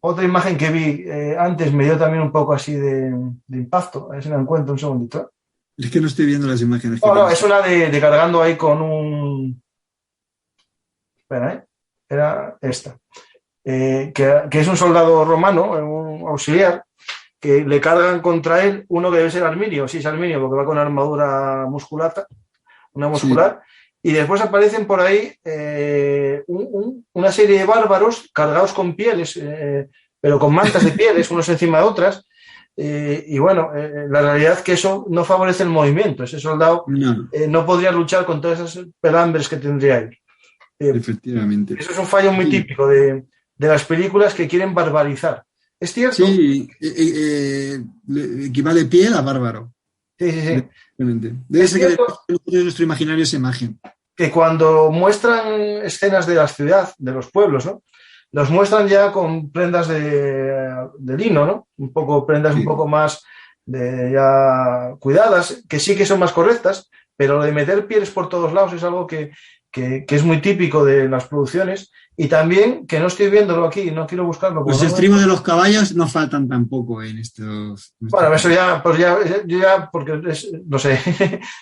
otra imagen que vi antes me dio también un poco así de impacto. A ver si la encuentro un segundito. Es que no estoy viendo las imágenes. No, es una de cargando ahí con un... Espera, era esta. Que es un soldado romano, un auxiliar, que le cargan contra él uno que debe ser Arminio, sí es Arminio, porque va con armadura muscular, y después aparecen por ahí una serie de bárbaros cargados con pieles, pero con mantas de pieles, unos encima de otras, y bueno, la realidad es que eso no favorece el movimiento, ese soldado no podría luchar con todas esas pelambres que tendría él. Efectivamente. Eso es un fallo muy típico de las películas que quieren barbarizar. ¿Es cierto? Sí, equivale piel a bárbaro. Sí. Debe ser que nuestro imaginario esa imagen. Que cuando muestran escenas de la ciudad, de los pueblos, ¿no? Los muestran ya con prendas de lino, ¿no? Prendas un poco más ya cuidadas, que sí que son más correctas, pero lo de meter pieles por todos lados es algo que es muy típico de las producciones, y también, que no estoy viéndolo aquí, no quiero buscarlo. Los estribos de los caballos no faltan tampoco en estos... Bueno, eso ya, pues ya porque no sé.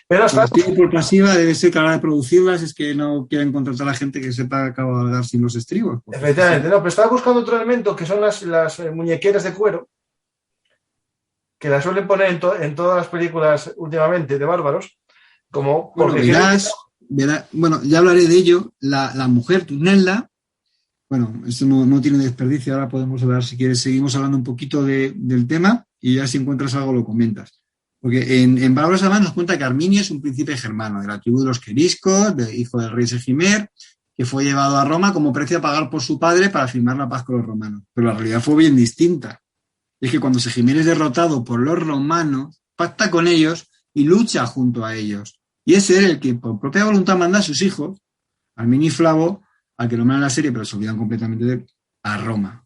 Pero hasta... por pasiva debe ser que a la hora de producirlas es que no quieren contratar a la gente que sepa cabalgar sin los estribos. Efectivamente, no, pero estaba buscando otro elemento que son las muñequeras de cuero, que las suelen poner en todas las películas últimamente de bárbaros, como... Bueno, bueno, ya hablaré de ello. La mujer Tunella, bueno, esto no tiene desperdicio, ahora podemos hablar, si quieres, seguimos hablando un poquito del tema y ya si encuentras algo lo comentas. Porque en Bárbaros Además nos cuenta que Arminio es un príncipe germano, de la tribu de los queriscos, hijo del rey Segimer, que fue llevado a Roma como precio a pagar por su padre para firmar la paz con los romanos. Pero la realidad fue bien distinta. Es que cuando Segimer es derrotado por los romanos, pacta con ellos y lucha junto a ellos. Y es él el que por propia voluntad manda a sus hijos, Arminio y Flavo, al que nombran en la serie, pero se olvidan completamente de él, a Roma.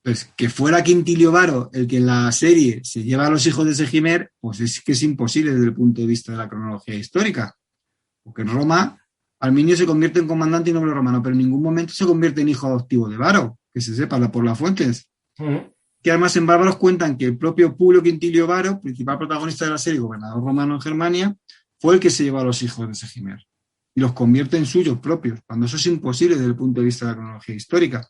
Pues que fuera Quintilio Varo el que en la serie se lleva a los hijos de Segimer, pues es que es imposible desde el punto de vista de la cronología histórica. Porque en Roma, Arminio se convierte en comandante y noble romano, pero en ningún momento se convierte en hijo adoptivo de Varo, que se sepa por las fuentes. que además en Bárbaros cuentan que el propio Publio Quintilio Varo, principal protagonista de la serie, gobernador romano en Germania, fue el que se llevó a los hijos de Segimer y los convierte en suyos propios, cuando eso es imposible desde el punto de vista de la cronología histórica.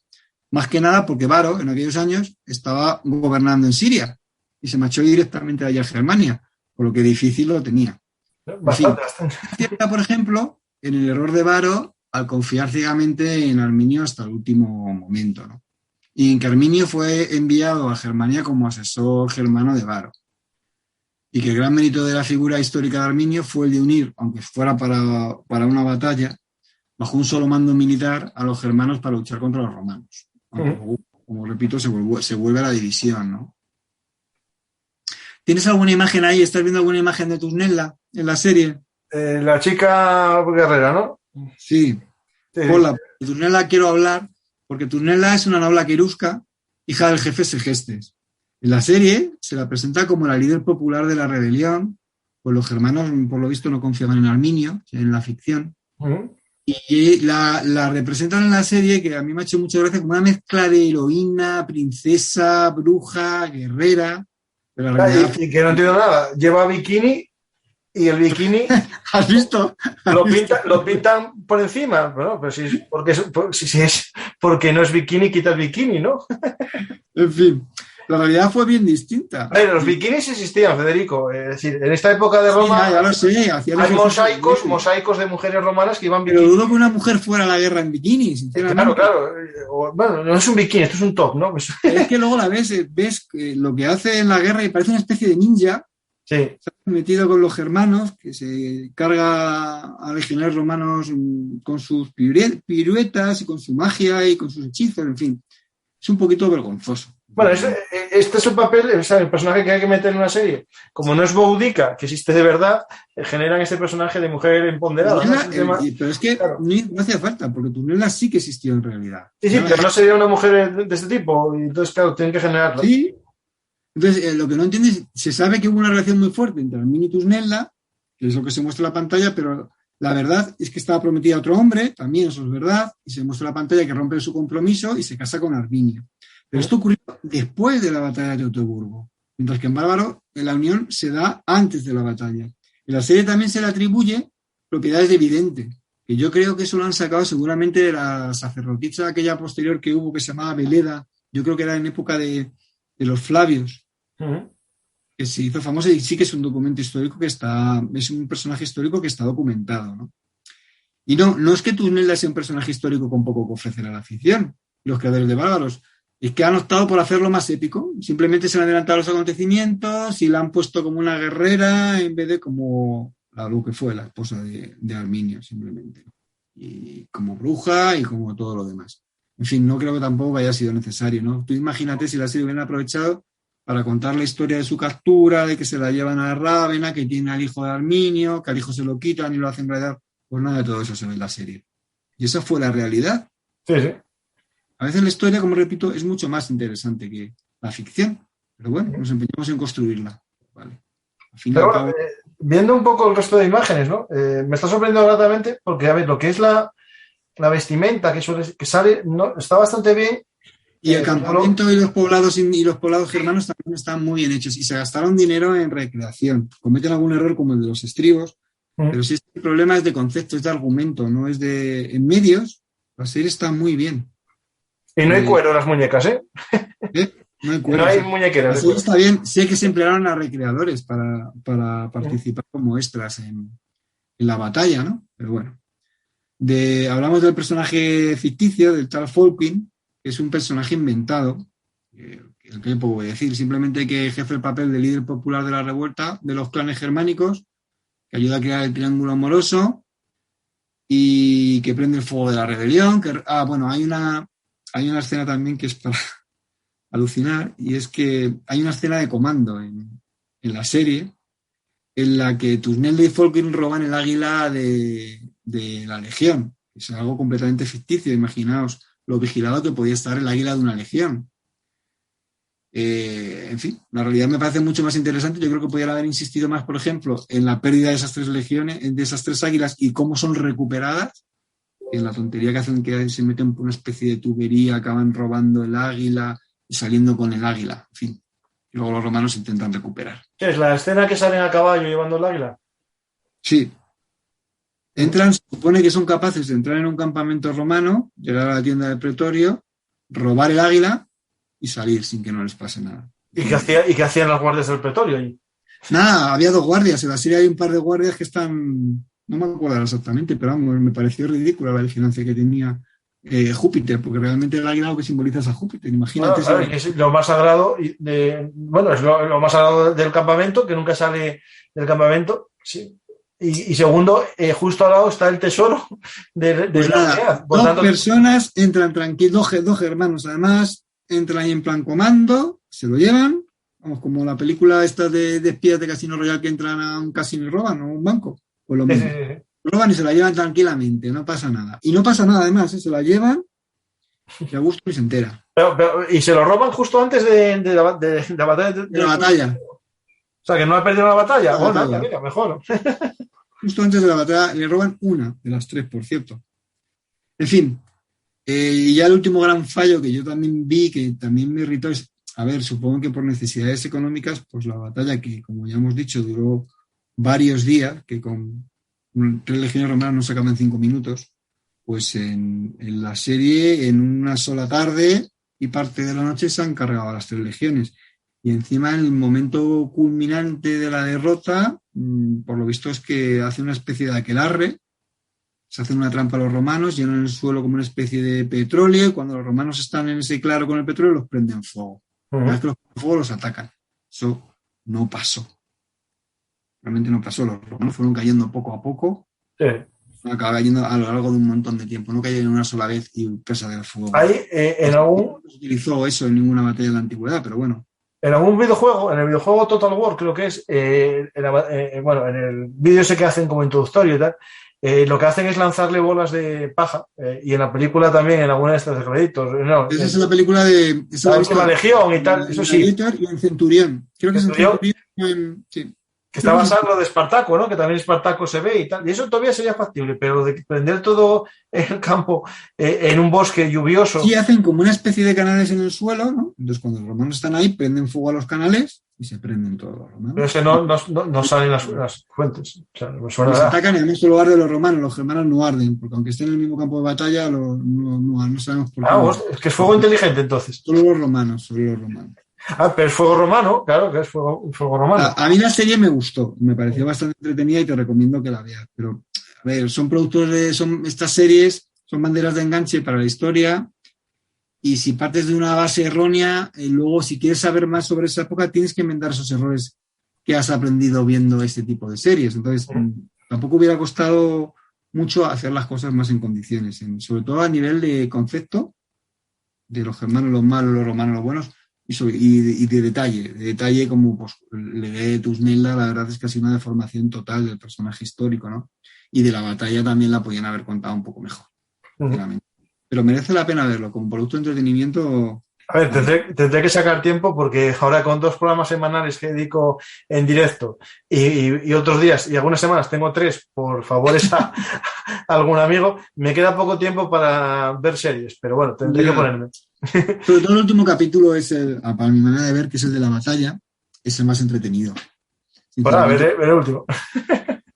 Más que nada porque Varo, en aquellos años, estaba gobernando en Siria y se marchó directamente allá a Germania, por lo que difícil lo tenía. Bastante. Cierta, por ejemplo, en el error de Varo al confiar ciegamente en Arminio hasta el último momento, ¿no? Y en que Arminio fue enviado a Germania como asesor germano de Varo. Y que el gran mérito de la figura histórica de Arminio fue el de unir, aunque fuera para una batalla, bajo un solo mando militar, a los germanos para luchar contra los romanos. Como repito, se vuelve a la división, ¿no? ¿Tienes alguna imagen ahí? ¿Estás viendo alguna imagen de Tusnelda en la serie? La chica guerrera, ¿no? Sí. Hola, de Tusnelda quiero hablar, porque Tusnelda es una noble querusca, hija del jefe Segestes. En la serie se la presenta como la líder popular de la rebelión, pues los germanos, por lo visto, no confiaban en Arminio, en la ficción. Y la representan en la serie, que a mí me ha hecho mucha gracia, como una mezcla de heroína, princesa, bruja, guerrera. Pero la realidad... y que no entiendo nada. Lleva bikini y el bikini... ¿Has visto? Lo pintan por encima. Bueno, pero si es porque no es bikini, quita el bikini, ¿no? En fin, la realidad fue bien distinta. Los bikinis existían, Federico. Es decir, en esta época de Roma sí, ya lo sé, hay mosaicos de mujeres romanas que iban bikini. Pero dudo que una mujer fuera a la guerra en bikini, sinceramente. Claro. Bueno, no es un bikini, esto es un top, ¿no? Es que luego la ves lo que hace en la guerra y parece una especie de ninja. Sí. Está metido con los germanos, que se carga a legionarios romanos con sus piruetas y con su magia y con sus hechizos, en fin. Es un poquito vergonzoso. Bueno, este es un papel, o sea, el personaje que hay que meter en una serie. Como no es Boudica, que existe de verdad, generan este personaje de mujer empoderada. Pero es que claro, no hacía falta, porque Tusnelda sí que existió en realidad. Sí, pero no sería una mujer de este tipo, y entonces, claro, tienen que generarla. Sí. Entonces, lo que no entiendes, se sabe que hubo una relación muy fuerte entre Arminio y Tusnelda, que es lo que se muestra en la pantalla, pero la verdad es que estaba prometida a otro hombre, también eso es verdad, y se muestra en la pantalla que rompe su compromiso y se casa con Arminio. Pero esto ocurrió después de la batalla de Teutoburgo, mientras que en Bárbaro la unión se da antes de la batalla. En la serie también se le atribuye propiedades de vidente, que yo creo que eso lo han sacado seguramente de la sacerdotisa aquella posterior que hubo que se llamaba Veleda, yo creo que era en época de los Flavios, que se hizo famosa y sí que es un documento histórico es un personaje histórico que está documentado, ¿no? Y no es que Tusnelda sea un personaje histórico con poco que ofrecer a la ficción, los creadores de Bárbaros, es que han optado por hacerlo más épico, simplemente se han adelantado los acontecimientos y la han puesto como una guerrera en vez de como lo que fue la esposa de Arminio, simplemente, y como bruja y como todo lo demás. En fin, no creo que tampoco haya sido necesario, ¿no? Tú imagínate si la serie hubiera aprovechado para contar la historia de su captura, de que se la llevan a Rávena, que tiene al hijo de Arminio, que al hijo se lo quitan y lo hacen realidad. Pues nada de todo eso se ve en la serie. Y esa fue la realidad. Sí. A veces la historia, como repito, es mucho más interesante que la ficción. Pero bueno, nos empeñamos en construirla. Vale. Al fin pero bueno, viendo un poco el resto de imágenes, ¿no? Me está sorprendiendo gratamente porque, a ver, lo que es la vestimenta que sale está bastante bien. Y el campamento y los poblados germanos también están muy bien hechos y se gastaron dinero en recreación. Cometen algún error como el de los estribos, pero si el problema es de concepto, es de argumento, no es de... En medios, la serie está muy bien. Y no hay cuero en las muñecas, ¿eh? No hay cuero. No hay muñequeras. La serie está bien. Sé que se emplearon a recreadores para participar como extras en la batalla, ¿no? Pero bueno. Hablamos del personaje ficticio, del tal Folkin, que es un personaje inventado, el que puedo decir, simplemente que ejerce el papel de líder popular de la revuelta de los clanes germánicos, que ayuda a crear el triángulo amoroso y que prende el fuego de la rebelión. Hay una escena también que es para alucinar, y es que hay una escena de comando en la serie en la que Tusnelda y Folkin roban el águila de la legión. Es algo completamente ficticio, imaginaos lo vigilado que podía estar el águila de una legión. En fin, la realidad me parece mucho más interesante. Yo creo que podrían haber insistido más, por ejemplo, en la pérdida de esas 3 legiones, de esas 3 águilas y cómo son recuperadas, en la tontería que hacen, que se meten por una especie de tubería, acaban robando el águila y saliendo con el águila, en fin. Y luego los romanos intentan recuperar. ¿Qué es la escena que salen a caballo llevando el águila? Sí. Entran, se supone que son capaces de entrar en un campamento romano, llegar a la tienda del pretorio, robar el águila y salir sin que no les pase nada. ¿Y qué hacían los guardias del pretorio allí? Nada, había 2 guardias. En la serie hay un par de guardias que están... No me acuerdo exactamente, pero vamos, me pareció ridícula la vigilancia que tenía Júpiter, porque realmente el águila lo que simboliza es a Júpiter. Imagínate. Bueno, claro, es lo más sagrado es lo más sagrado del campamento, que nunca sale del campamento. Sí. Y segundo, justo al lado está el tesoro de pues la aldea. Por 2 tanto, personas entran tranquilos, 2 hermanos además, entran ahí en plan comando, se lo llevan, vamos, como la película esta de espías de Casino Royale que entran a un casino y roban, o un banco, pues lo mismo. Roban y se la llevan tranquilamente, no pasa nada. Y no pasa nada además, se la llevan y a gusto y se entera. Y se lo roban justo antes de la batalla. De la batalla. O sea, que no ha perdido la batalla. Bueno, mira, mejor. Justo antes de la batalla le roban una de las 3, por cierto. En fin, y ya el último gran fallo que yo también vi, que también me irritó, es, a ver, supongo que por necesidades económicas, pues la batalla que, como ya hemos dicho, duró varios días, que con 3 legiones romanas no se acaban en 5 minutos, pues en la serie, en una sola tarde y parte de la noche se han cargado a las 3 legiones. Y encima el momento culminante de la derrota, por lo visto es que hace una especie de aquelarre, se hacen una trampa a los romanos, llenan el suelo como una especie de petróleo y cuando los romanos están en ese claro con el petróleo los prenden fuego. Una vez que los prenden fuego los atacan. Eso no pasó. Realmente no pasó. Los romanos fueron cayendo poco a poco. Sí. Acaba cayendo a lo largo de un montón de tiempo. No cayeron una sola vez y presa del fuego. Ahí, no se utilizó eso en ninguna batalla de la antigüedad, pero bueno. En algún videojuego, en el videojuego Total War, creo que es, en el vídeo ese que hacen como introductorio y tal, lo que hacen es lanzarle bolas de paja, y en la película también, en alguna de estas de créditos. No, esa es la película de... La última Legión y tal, eso sí. Y en Centurión. Creo que es en Centurión. Sí. Que está basado en lo de Espartaco, ¿no? Que también Espartaco se ve y tal. Y eso todavía sería factible, pero lo de prender todo el campo en un bosque lluvioso. Sí, hacen como una especie de canales en el suelo, ¿no? Entonces, cuando los romanos están ahí, prenden fuego a los canales y se prenden todos los romanos. Pero ese no salen las fuentes. O sea, no suena nada. Atacan y además solo arden los romanos. Los germanos no arden, porque aunque estén en el mismo campo de batalla, no sabemos por qué. Es que es fuego inteligente, entonces. Solo los romanos. Pero es fuego romano, claro que es fuego romano. A mí la serie me gustó, me pareció bastante entretenida y te recomiendo que la veas. Pero, a ver, estas series son banderas de enganche para la historia y si partes de una base errónea, luego si quieres saber más sobre esa época tienes que enmendar esos errores que has aprendido viendo este tipo de series. Entonces, tampoco hubiera costado mucho hacer las cosas más en condiciones, sobre todo a nivel de concepto, de los germanos los malos, los romanos los buenos, y de detalle como pues, de Tusnelda, la verdad es que ha sido una deformación total del personaje histórico, ¿no? Y de la batalla también la podían haber contado un poco mejor, sinceramente. Pero merece la pena verlo, como producto de entretenimiento. A ver, tendré que sacar tiempo porque ahora con 2 programas semanales que dedico en directo y otros días y algunas semanas tengo 3 por favores a algún amigo, me queda poco tiempo para ver series, pero bueno, tendré que ponerme. Sobre todo el último capítulo es para mi manera de ver, que es el de la batalla, es el más entretenido. Para ver el último.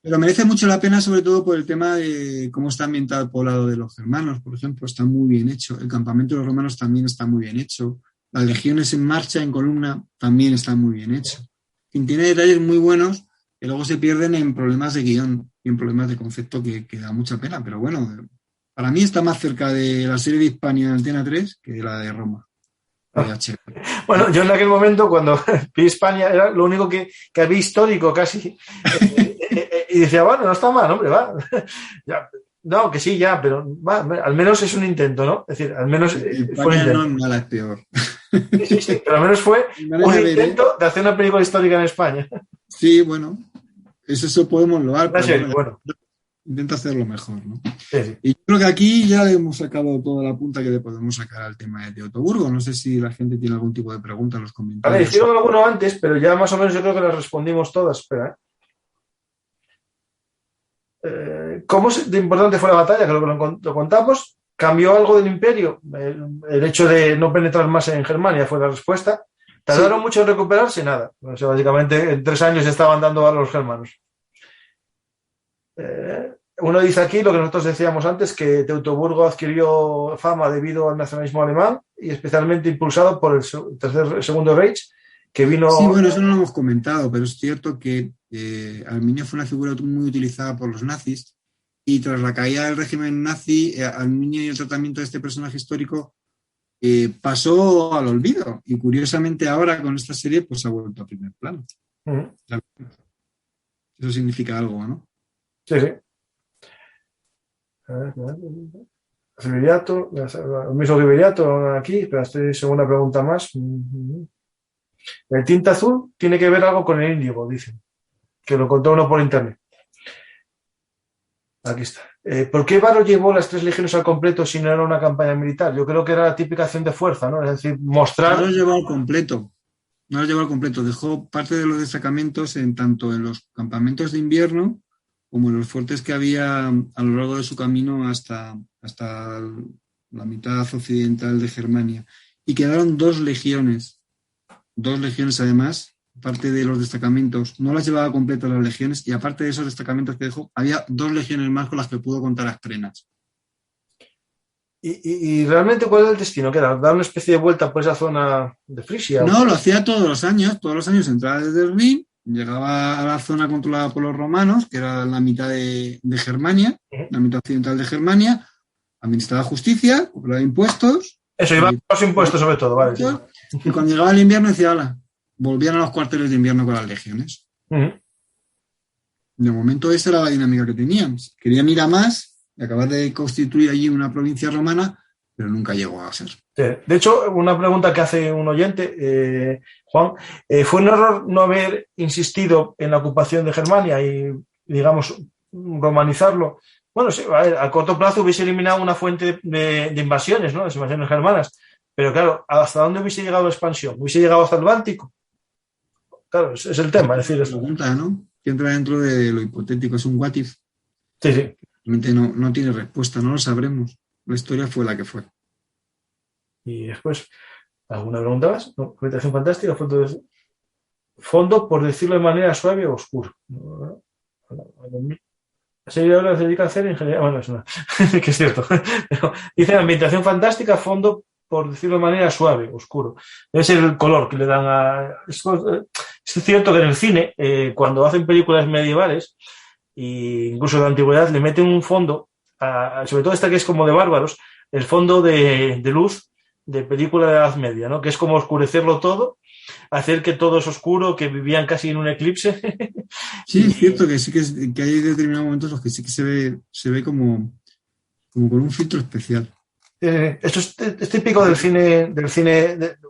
Pero merece mucho la pena, sobre todo por el tema de cómo está ambientado el poblado de los germanos, por ejemplo, está muy bien hecho. El campamento de los romanos también está muy bien hecho. Las legiones en marcha, en columna, también está muy bien hecho. Tiene detalles muy buenos que luego se pierden en problemas de guión y en problemas de concepto que da mucha pena. Pero bueno, para mí está más cerca de la serie de Hispania en Antena 3 que de la de Roma. Bueno, yo en aquel momento, cuando vi Hispania, era lo único que había histórico casi. Y decía, bueno, no está mal, hombre, va. Ya, no, que sí, ya, pero va, al menos es un intento, ¿no? Es decir, al menos fue un intento. No es mala, es peor. Sí, pero al menos fue un intento de hacer una película histórica en España. Sí, bueno, eso podemos loar. Bueno. Intenta hacerlo mejor, ¿no? Sí. Y yo creo que aquí ya le hemos sacado toda la punta que le podemos sacar al tema de Teutoburgo. No sé si la gente tiene algún tipo de pregunta en los comentarios. A ver, hicieron alguno antes, pero ya más o menos yo creo que las respondimos todas. Espera, ¿cómo de importante fue la batalla? Que lo contamos. ¿Cambió algo del imperio? El hecho de no penetrar más en Germania fue la respuesta. ¿Tardaron mucho en recuperarse? Nada. O sea, básicamente en 3 años estaban dando a los germanos. Uno dice aquí lo que nosotros decíamos antes, que Teutoburgo adquirió fama debido al nacionalismo alemán y especialmente impulsado por el Segundo Reich, que vino... Sí, bueno, eso no lo hemos comentado, pero es cierto que Arminio fue una figura muy utilizada por los nazis y tras la caída del régimen nazi, Arminio y el tratamiento de este personaje histórico pasó al olvido y curiosamente ahora con esta serie pues ha vuelto a primer plano. Uh-huh. Eso significa algo, ¿no? Sí, sí. Viriato, el mismo que Viriato aquí, pero estoy segunda pregunta más. El tinta azul tiene que ver algo con el índigo, dicen, que lo contó uno por internet. Aquí está. ¿Por qué Varo llevó las 3 legiones al completo si no era una campaña militar? Yo creo que era la típica acción de fuerza, ¿no? Es decir, mostrar... No lo llevó al completo. Dejó parte de los destacamentos tanto en los campamentos de invierno como en los fuertes que había a lo largo de su camino hasta la mitad occidental de Germania. Y quedaron 2 legiones. 2 legiones además, aparte de los destacamentos. No las llevaba completas las legiones y aparte de esos destacamentos que dejó, había 2 legiones más con las que pudo contar a trenas. ¿Y realmente cuál era el destino? ¿Qué era? ¿Dar una especie de vuelta por esa zona de Frisia? No, lo hacía todos los años entraba desde el Rin, llegaba a la zona controlada por los romanos, que era la mitad de Germania, la mitad occidental de Germania, administraba justicia, cobraba impuestos. Eso, iba a los impuestos sobre todo, vale. Y cuando llegaba el invierno decía, hola, volvían a los cuarteles de invierno con las legiones. Uh-huh. De momento esa era la dinámica que tenían. Querían ir a más, y acabar de constituir allí una provincia romana, pero nunca llegó a ser. De hecho, una pregunta que hace un oyente, Juan, ¿fue un error no haber insistido en la ocupación de Germania y, digamos, romanizarlo? Bueno, sí, a corto plazo hubiese eliminado una fuente de invasiones, ¿no? De invasiones germanas. Pero claro, ¿hasta dónde hubiese llegado la expansión? ¿Hubiese llegado hasta el Báltico? Claro, es el tema. Es decir, es pregunta, ¿no? Que entra dentro de lo hipotético, es un what if. Sí, sí. Realmente no tiene respuesta, no lo sabremos. La historia fue la que fue. Y después, ¿alguna pregunta más? ¿No? ¿Cuentación fantástica? Fondo, por decirlo de manera suave o oscuro. La serie ahora se dedica a hacer ingeniería. Bueno, es una... que es cierto. Dice ambientación fantástica, fondo, por decirlo de manera suave, oscuro. Debe ser el color que le dan a... Es cierto que en el cine, cuando hacen películas medievales, e incluso de antigüedad, le meten un fondo, sobre todo esta que es como de bárbaros, el fondo de luz de película de la Edad Media, ¿no? Que es como oscurecerlo todo, hacer que todo es oscuro, que vivían casi en un eclipse. Sí, es cierto que sí que hay determinados momentos en los que sí que se ve como con un filtro especial. Esto es típico del cine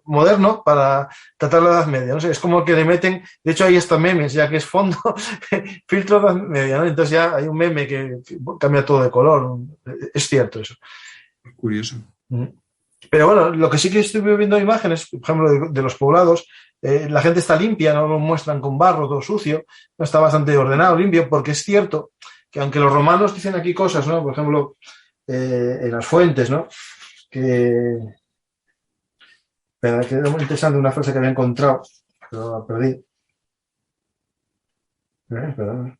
moderno para tratar la Edad Media, ¿no? Es como que le meten, de hecho hay hasta memes, ya que es fondo, filtro Edad Media, ¿no? Entonces ya hay un meme que cambia todo de color. Es cierto eso. Curioso. Pero bueno, lo que sí que estoy viendo imágenes, por ejemplo, de los poblados, la gente está limpia, no lo muestran con barro, todo sucio, no está bastante ordenado, limpio, porque es cierto que aunque los romanos dicen aquí cosas, ¿no? Por ejemplo, en las fuentes, ¿no? Que era muy interesante una frase que había encontrado, pero la perdí. Perdón.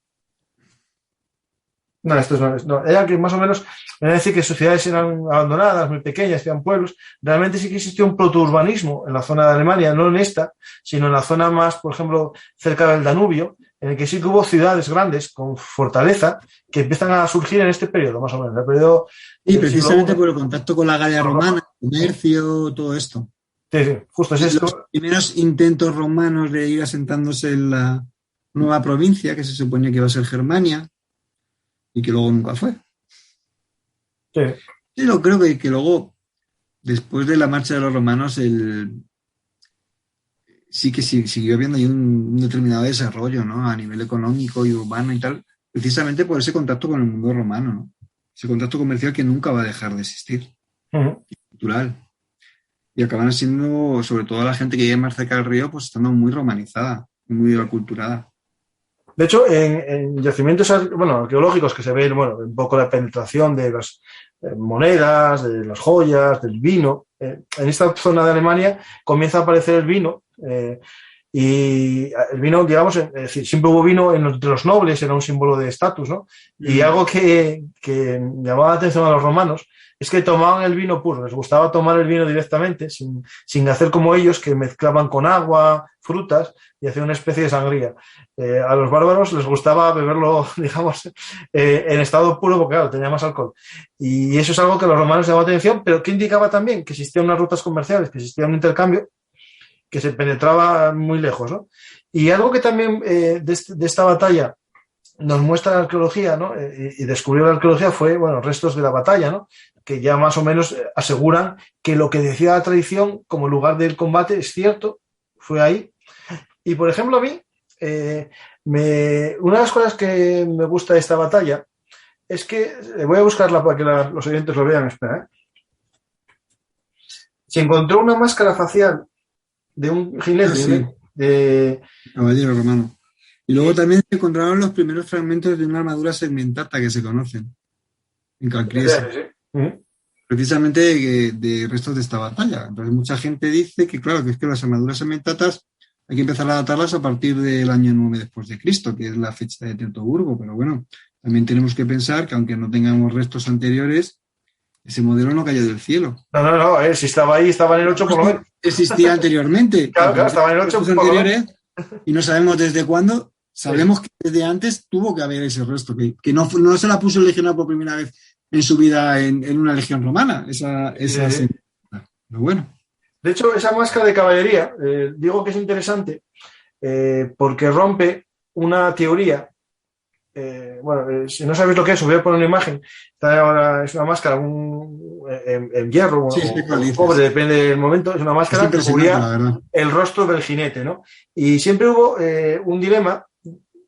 No, esto no. Era que más o menos, me decir que sociedades eran abandonadas, muy pequeñas, que eran pueblos. Realmente sí que existió un protourbanismo en la zona de Alemania, no en esta, sino en la zona más, por ejemplo, cerca del Danubio, en el que sí que hubo ciudades grandes con fortaleza que empiezan a surgir en este periodo, más o menos. El periodo y precisamente por el contacto con la Galia romana, el comercio, todo esto. Sí, justo es esto. Los primeros intentos romanos de ir asentándose en la nueva provincia, que se suponía que iba a ser Germania, y que luego nunca fue. Sí. Yo creo que luego, después de la marcha de los romanos, sí que siguió habiendo ahí un determinado desarrollo, ¿no? A nivel económico y urbano y tal, precisamente por ese contacto con el mundo romano, ¿no? Ese contacto comercial que nunca va a dejar de existir. Uh-huh. Cultural. Y acaban siendo, sobre todo la gente que vive más cerca del río, pues estando muy romanizada, muy aculturada. De hecho, en yacimientos arqueológicos que se ve un poco la penetración de monedas, de las joyas, del vino. En esta zona de Alemania comienza a aparecer el vino, y el vino, digamos, es decir, siempre hubo vino entre los nobles, era un símbolo de estatus, ¿no? Y algo que llamaba la atención a los romanos es que tomaban el vino puro, les gustaba tomar el vino directamente, sin hacer como ellos, que mezclaban con agua, frutas, y hacían una especie de sangría. A los bárbaros les gustaba beberlo, digamos, en estado puro, porque claro, tenía más alcohol. Y eso es algo que a los romanos llamaba atención, pero que indicaba también que existían unas rutas comerciales, que existía un intercambio, que se penetraba muy lejos, ¿no? Y algo que también de esta batalla nos muestra la arqueología, ¿no? Y descubrió la arqueología fue, bueno, restos de la batalla, ¿no? Que ya más o menos aseguran que lo que decía la tradición como lugar del combate es cierto, fue ahí. Y, por ejemplo, a mí, una de las cosas que me gusta de esta batalla es que, voy a buscarla para que los oyentes lo vean, espera, Se encontró una máscara facial de un jinete, de caballero romano. Y luego también se encontraron los primeros fragmentos de una armadura segmentata que se conocen en Calclesa. Precisamente de restos de esta batalla. Entonces mucha gente dice que, claro, que es que las armaduras segmentatas hay que empezar a datarlas a partir del año 9 después de Cristo, que es la fecha de Teutoburgo. Pero bueno, también tenemos que pensar que aunque no tengamos restos anteriores, ese modelo no cayó del cielo. No, si estaba ahí, estaba en el 8 por lo menos. Existía anteriormente. Claro, estaba en el 8 por lo menos. Y no sabemos desde cuándo. Sabemos que desde antes tuvo que haber ese resto, que no se la puso el legionario por primera vez en su vida en una legión romana. Pero bueno. De hecho, esa máscara de caballería, digo que es interesante porque rompe una teoría. Si no sabéis lo que es, os voy a poner una imagen. Es una máscara en hierro o cobre, depende del momento. Es una máscara que cubría el rostro del jinete, ¿no? Y siempre hubo un dilema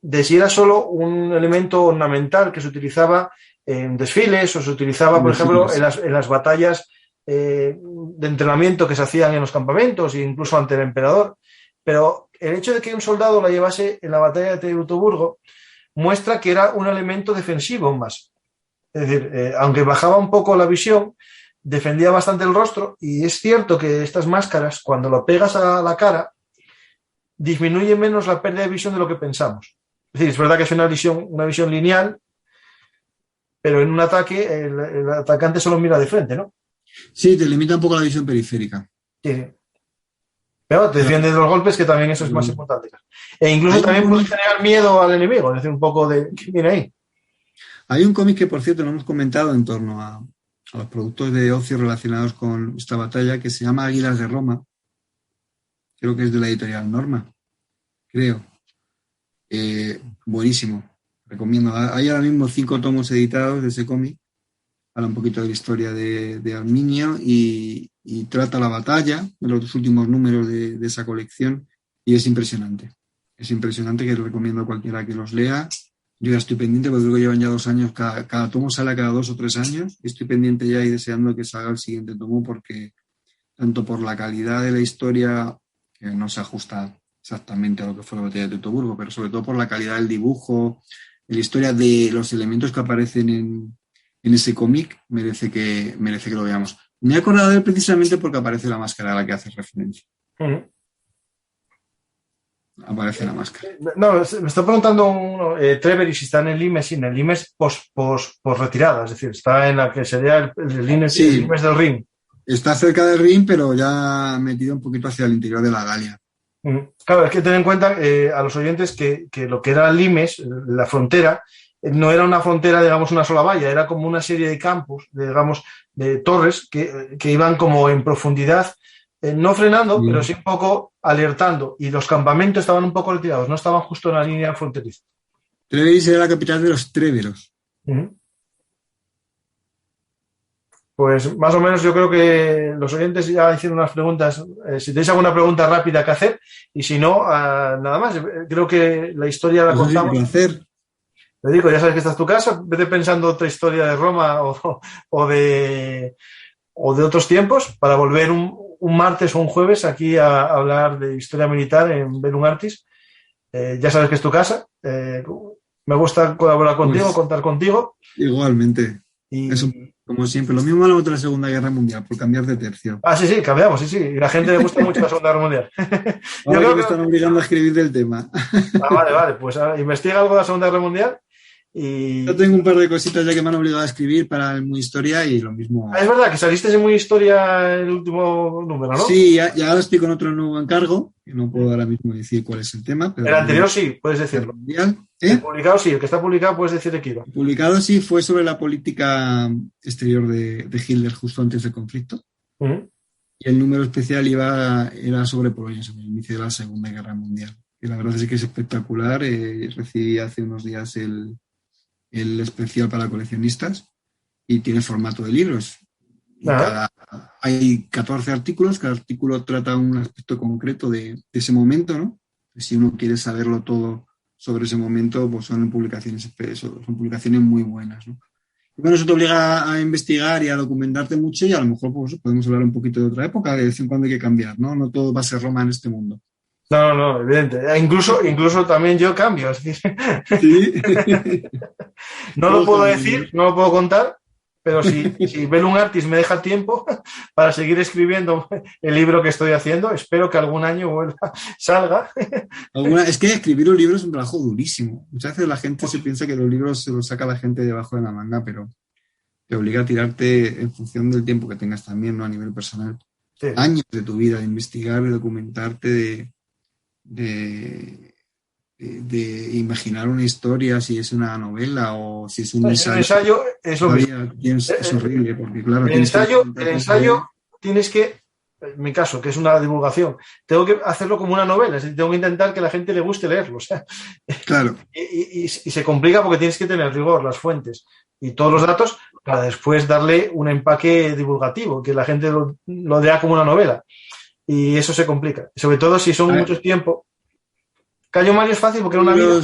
de si era solo un elemento ornamental que se utilizaba en desfiles o se utilizaba, por ejemplo, en las batallas de entrenamiento que se hacían en los campamentos e incluso ante el emperador. Pero el hecho de que un soldado la llevase en la batalla de Teutoburgo muestra que era un elemento defensivo más. Es decir, aunque bajaba un poco la visión, defendía bastante el rostro, y es cierto que estas máscaras, cuando lo pegas a la cara, disminuye menos la pérdida de visión de lo que pensamos. Es decir, es verdad que es una visión lineal, pero en un ataque el atacante solo mira de frente, ¿no? Sí, te limita un poco la visión periférica. Sí. Pero te defiende de los golpes, que también eso es más importante. E incluso también puede generar miedo al enemigo, es decir, un poco de ¿qué viene ahí? Hay un cómic que, por cierto, no hemos comentado en torno a los productos de ocio relacionados con esta batalla, que se llama Águilas de Roma. Creo que es de la editorial Norma. Creo. Buenísimo. Recomiendo. Hay ahora mismo 5 tomos editados de ese cómic. Habla un poquito de la historia de Arminio y trata la batalla en los últimos números de esa colección, y es impresionante. Es impresionante, que recomiendo a cualquiera que los lea. Yo ya estoy pendiente, porque creo que llevan ya 2 años, cada tomo sale cada 2 o 3 años, y estoy pendiente ya y deseando que salga el siguiente tomo, porque tanto por la calidad de la historia, que no se ajusta exactamente a lo que fue la batalla de Teutoburgo, pero sobre todo por la calidad del dibujo, de la historia, de los elementos que aparecen en ese cómic, merece que lo veamos. Me he acordado de él precisamente porque aparece la máscara a la que haces referencia. Aparece la máscara. No, me está preguntando Trevor si está en el Limes. Sí, en el Limes post retirada, es decir, está en la que sería el Limes, sí, el Limes del Rin. Está cerca del Rin, pero ya metido un poquito hacia el interior de la Galia. Claro, es que ten en cuenta a los oyentes que lo que era Limes, la frontera, no era una frontera, digamos, una sola valla, era como una serie de campos, digamos, de torres que iban como en profundidad, no frenando, pero sí un poco alertando, y los campamentos estaban un poco retirados, no estaban justo en la línea fronteriza. Treveris era la capital de los tréveros. Pues más o menos yo creo que los oyentes ya hicieron unas preguntas. Si tenéis alguna pregunta rápida que hacer, y si no, nada más. Creo que la historia la contamos. Un placer. Te digo, ya sabes que esta es tu casa, vete pensando otra historia de Roma o de otros tiempos, para volver un martes o un jueves aquí a hablar de historia militar en Velum Artis. Ya sabes que es tu casa. Me gusta colaborar contigo, contar contigo. Igualmente. Y... Eso, como siempre, lo mismo hablamos de la Segunda Guerra Mundial, por cambiar de tercio. Sí, cambiamos, sí. Y la gente le gusta mucho la Segunda Guerra Mundial. Ahora creo que me están obligando a escribir del tema. Vale, pues investiga algo de la Segunda Guerra Mundial. Y... Yo tengo un par de cositas ya que me han obligado a escribir para el Muy Historia y lo mismo. Es verdad que saliste en Muy Historia el último número, ¿no? Sí, ya ahora estoy con otro nuevo encargo, que no puedo ahora mismo decir cuál es el tema. Pero el anterior sí, puedes decirlo. El publicado sí, el que está publicado puedes decir de qué iba. El publicado sí fue sobre la política exterior de Hitler justo antes del conflicto. Uh-huh. Y el número especial era sobre Polonia, sobre el inicio de la Segunda Guerra Mundial. Y la verdad es que es espectacular. Recibí hace unos días el especial para coleccionistas y tiene formato de libros. Hay 14 artículos, cada artículo trata un aspecto concreto de ese momento, ¿no? Si uno quiere saberlo todo sobre ese momento, pues son publicaciones muy buenas, ¿no? Y bueno, eso te obliga a investigar y a documentarte mucho y a lo mejor pues, podemos hablar un poquito de otra época, de vez en cuando hay que cambiar, ¿no? No todo va a ser Roma en este mundo. No, evidente. Incluso también yo cambio. Es decir, ¿sí? No lo puedo decir, no lo puedo contar, pero si Bellum Artis me deja tiempo para seguir escribiendo el libro que estoy haciendo, espero que algún año salga. Es que escribir un libro es un trabajo durísimo. Muchas veces la gente se piensa que los libros se los saca la gente debajo de la manga, pero te obliga a tirarte en función del tiempo que tengas también, ¿no? A nivel personal. Sí. Años de tu vida, de investigar, de documentarte, de imaginar una historia, si es una novela o si es un ensayo. El ensayo es lo mismo. Es horrible, porque claro... El ensayo tienes que, en mi caso, que es una divulgación, tengo que hacerlo como una novela, es decir, tengo que intentar que a la gente le guste leerlo. O sea, claro. Y se complica porque tienes que tener rigor, las fuentes y todos los datos para después darle un empaque divulgativo, que la gente lo vea como una novela. Y eso se complica. Sobre todo si son muchos tiempos. Cayo Mario es fácil porque era una vida.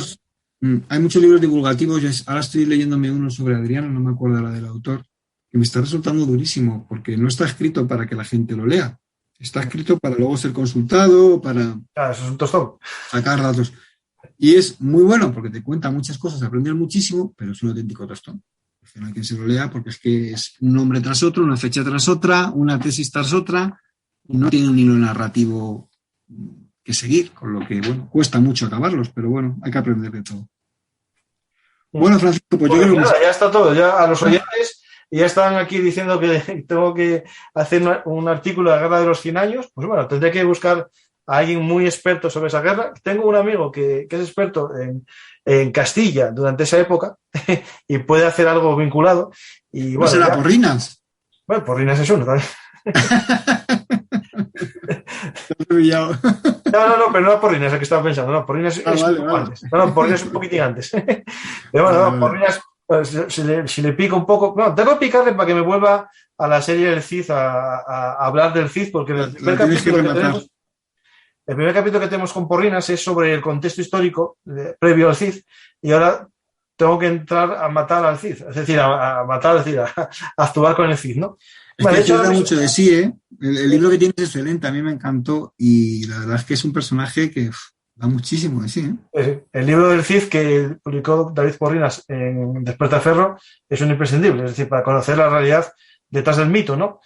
Hay muchos libros divulgativos. Ahora estoy leyéndome uno sobre Adriano, no me acuerdo ahora del autor, que me está resultando durísimo porque no está escrito para que la gente lo lea. Está escrito para luego ser consultado, para eso es un tostón. Sacar datos. Y es muy bueno porque te cuenta muchas cosas, aprender muchísimo, pero es un auténtico tostón. No hay quien se lo lea porque es que es un nombre tras otro, una fecha tras otra, una tesis tras otra. No tiene un hilo narrativo que seguir, con lo que, bueno, cuesta mucho acabarlos, pero bueno, hay que aprender de todo. Bueno, Francisco, pues yo creo que... Ya está todo, ya a los oyentes ya están aquí diciendo que tengo que hacer un artículo de la Guerra de los 100 años, pues bueno, tendré que buscar a alguien muy experto sobre esa guerra. Tengo un amigo que es experto en Castilla durante esa época y puede hacer algo vinculado. Y, bueno, será Porrinas. Bueno, Porrinas es uno también. No, pero no Porrinas, es el que estaba pensando. No, Porrinas es un poco antes. No, Porrinas es un poquitín antes. Pero bueno, Porrinas, si le pico un poco. No, tengo que picarle para que me vuelva a la serie del Cid a hablar del Cid, porque el primer capítulo que tenemos con Porrinas es sobre el contexto histórico previo al Cid, y ahora tengo que entrar a matar al Cid, es decir, a actuar con el Cid, ¿no? Es que da mucho de sí, ¿eh? El libro que tienes es excelente, a mí me encantó y la verdad es que es un personaje que da muchísimo de sí, ¿eh? El libro del Cid que publicó David Porrinas en Despertaferro es un imprescindible, es decir, para conocer la realidad detrás del mito, ¿no?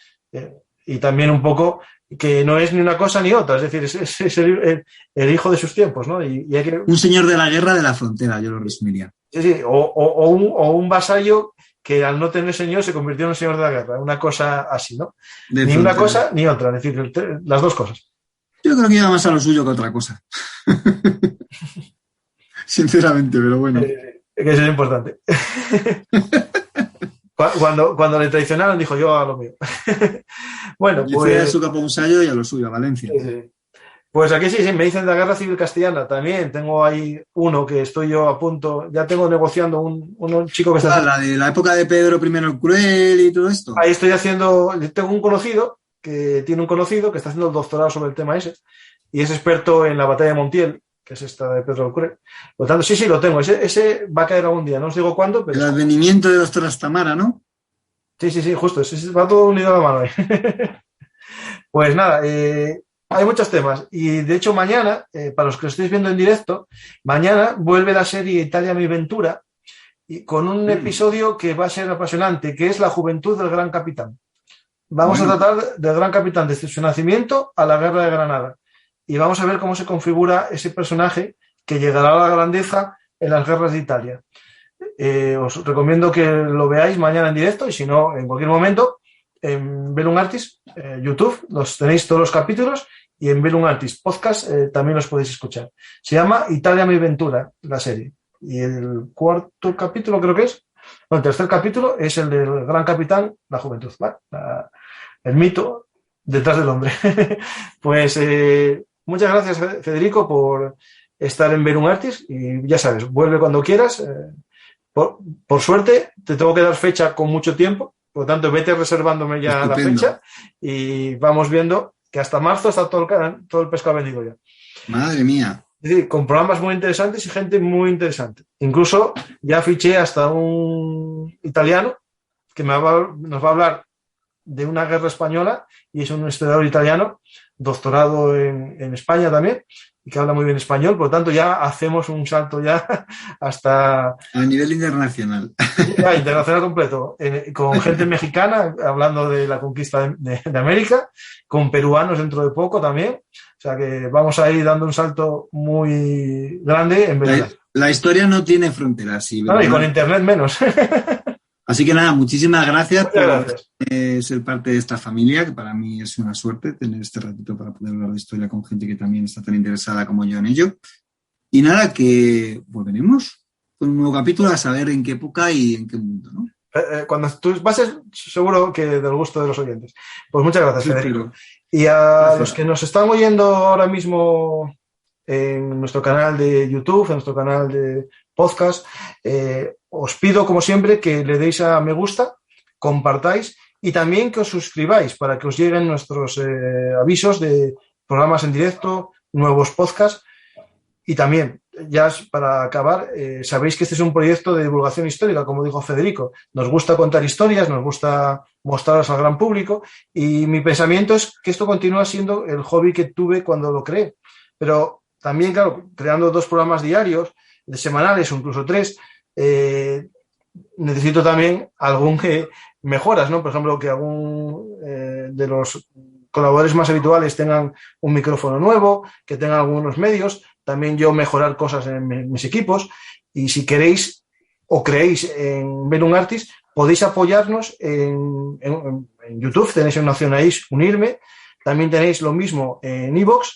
Y también un poco que no es ni una cosa ni otra, es decir, es el hijo de sus tiempos, ¿no? Y hay que... Un señor de la guerra de la frontera, yo lo resumiría. Sí, o un vasallo que al no tener señor se convirtió en un señor de la guerra, una cosa así, ¿no? Ni una cosa ni otra, es decir, las dos cosas. Yo creo que iba más a lo suyo que a otra cosa. Sinceramente, pero bueno. Que eso es importante. Cuando le traicionaron, dijo yo a lo mío. Bueno, pues... a su caponsallo y a lo suyo, a Valencia. Sí. Pues aquí sí, me dicen de la Guerra Civil Castellana. También tengo ahí uno que estoy yo a punto. Ya tengo negociando un chico que está... La de la época de Pedro I el Cruel y todo esto. Ahí estoy haciendo... Tengo un conocido que está haciendo el doctorado sobre el tema ese y es experto en la batalla de Montiel, que es esta de Pedro el Cruel. Por lo tanto, sí, lo tengo. Ese va a caer algún día. No os digo cuándo, pero... El advenimiento de Doctor Astamara, ¿no? Sí, justo. Va todo unido a la mano ahí. Pues nada, hay muchos temas. Y de hecho mañana, para los que lo estéis viendo en directo, mañana vuelve la serie Italia mi ventura, y con un episodio que va a ser apasionante, que es la juventud del Gran Capitán. Vamos a tratar del Gran Capitán desde su nacimiento a la Guerra de Granada. Y vamos a ver cómo se configura ese personaje que llegará a la grandeza en las guerras de Italia. Os recomiendo que lo veáis mañana en directo y si no, en cualquier momento, en Velum Artis, YouTube, tenéis todos los capítulos y en Velum Artis Podcast también los podéis escuchar. Se llama Italia mi Ventura, la serie. Y el cuarto capítulo creo que es, no, el tercer capítulo es el del Gran Capitán, la juventud, ¿vale? El mito detrás del hombre. Pues muchas gracias, Federico, por estar en Velum Artis y ya sabes, vuelve cuando quieras. Por suerte, te tengo que dar fecha con mucho tiempo, por lo tanto, vete reservándome ya Estupendo. La fecha y vamos viendo que hasta marzo está todo el pescado vendido ya. Madre mía. Es decir, con programas muy interesantes y gente muy interesante. Incluso ya fiché hasta un italiano que nos va a hablar de una guerra española y es un historiador italiano, doctorado en España también, y que habla muy bien español, por lo tanto ya hacemos un salto ya hasta... A nivel internacional. Ya, internacional completo, con gente mexicana hablando de la conquista de América, con peruanos dentro de poco también, o sea que vamos a ir dando un salto muy grande en verdad. La historia no tiene fronteras, sí. No, y con internet menos. Así que nada, muchísimas gracias por ser parte de esta familia, que para mí es una suerte tener este ratito para poder hablar de historia con gente que también está tan interesada como yo en ello. Y nada, que volveremos con un nuevo capítulo a saber en qué época y en qué mundo, ¿no? Cuando tú pases, seguro que del gusto de los oyentes. Pues muchas gracias, Federico. Y a los que nos están oyendo ahora mismo en nuestro canal de YouTube, en nuestro canal de podcast, os pido, como siempre, que le deis a me gusta, compartáis y también que os suscribáis para que os lleguen nuestros avisos de programas en directo, nuevos podcasts. Y también, ya para acabar, sabéis que este es un proyecto de divulgación histórica, como dijo Federico. Nos gusta contar historias, nos gusta mostrarlas al gran público y mi pensamiento es que esto continúa siendo el hobby que tuve cuando lo creé. Pero también, claro, creando 2 programas diarios, semanales o incluso 3, necesito también algún mejoras, ¿no? Por ejemplo, que algún de los colaboradores más habituales tengan un micrófono nuevo, que tengan algunos medios, también yo mejorar cosas en mis equipos y si queréis o creéis en Velum Artis, podéis apoyarnos en YouTube, tenéis una opción ahí, unirme, también tenéis lo mismo en iVoox.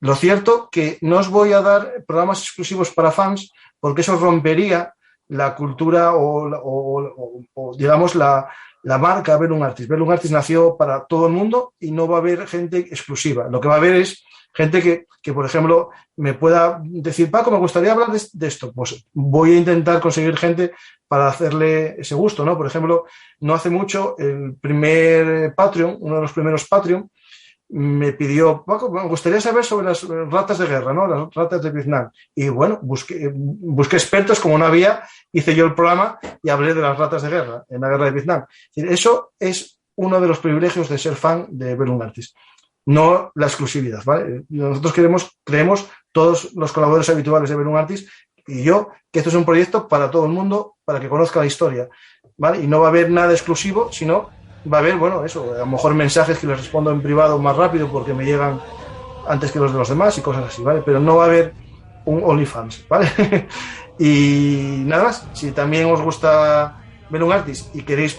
Lo cierto que no os voy a dar programas exclusivos para fans porque eso rompería la cultura o digamos, la marca Velum Artis. Velum Artis nació para todo el mundo y no va a haber gente exclusiva. Lo que va a haber es gente que, por ejemplo, me pueda decir, Paco, me gustaría hablar de esto. Pues voy a intentar conseguir gente para hacerle ese gusto, ¿no? Por ejemplo, no hace mucho, el primer Patreon, uno de los primeros Patreon, me pidió, Paco, me gustaría saber sobre las ratas de guerra, ¿no? Las ratas de Vietnam. Y bueno, busqué expertos, como no había, hice yo el programa y hablé de las ratas de guerra en la guerra de Vietnam. Eso es uno de los privilegios de ser fan de Velum Artis, no la exclusividad, ¿vale? Nosotros creemos, todos los colaboradores habituales de Velum Artis y yo, que esto es un proyecto para todo el mundo, para que conozca la historia, ¿vale? Y no va a haber nada exclusivo, sino va a haber, bueno, eso, a lo mejor mensajes que les respondo en privado más rápido porque me llegan antes que los de los demás y cosas así, ¿vale? Pero no va a haber un OnlyFans, ¿vale? Y nada más, si también os gusta Velum Artis y queréis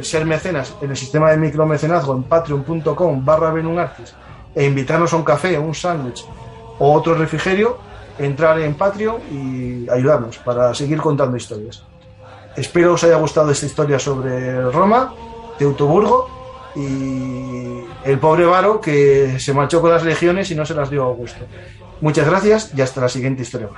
ser mecenas en el sistema de micromecenazgo en patreon.com/Velum Artis e invitarnos a un café, un sándwich o otro refrigerio, entrar en Patreon y ayudarnos para seguir contando historias. Espero os haya gustado esta historia sobre Roma, Teutoburgo y el pobre Varo que se marchó con las legiones y no se las dio a Augusto. Muchas gracias y hasta la siguiente historia.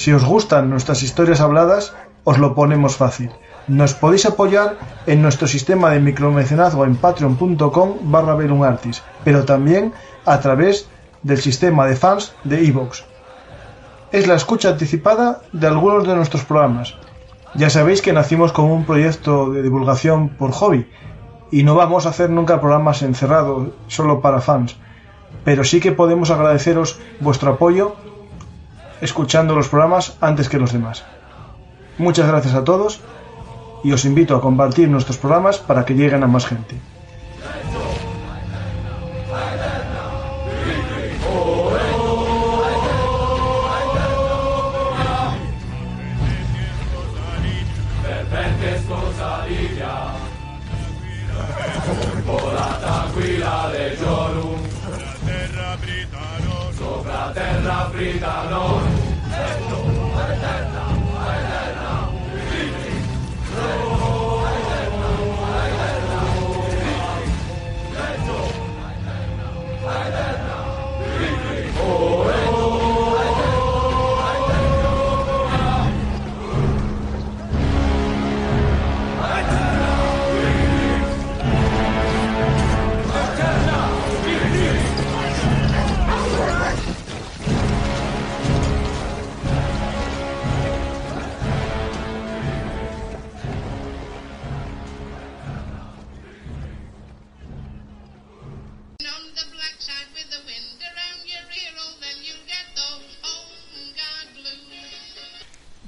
Si os gustan nuestras historias habladas, os lo ponemos fácil. Nos podéis apoyar en nuestro sistema de micromecenazgo en patreon.com/velunartis, pero también a través del sistema de fans de iVoox. Es la escucha anticipada de algunos de nuestros programas. Ya sabéis que nacimos como un proyecto de divulgación por hobby y no vamos a hacer nunca programas encerrados solo para fans, pero sí que podemos agradeceros vuestro apoyo escuchando los programas antes que los demás. Muchas gracias a todos y os invito a compartir nuestros programas para que lleguen a más gente.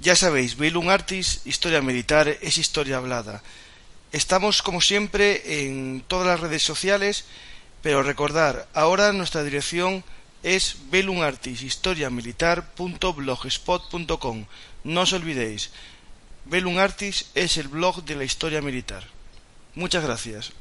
Ya sabéis, Velum Artis, historia militar es historia hablada. Estamos como siempre en todas las redes sociales, pero recordar, ahora nuestra dirección es velunartishistoriamilitar.blogspot.com. No os olvidéis, Velum Artis es el blog de la historia militar. Muchas gracias.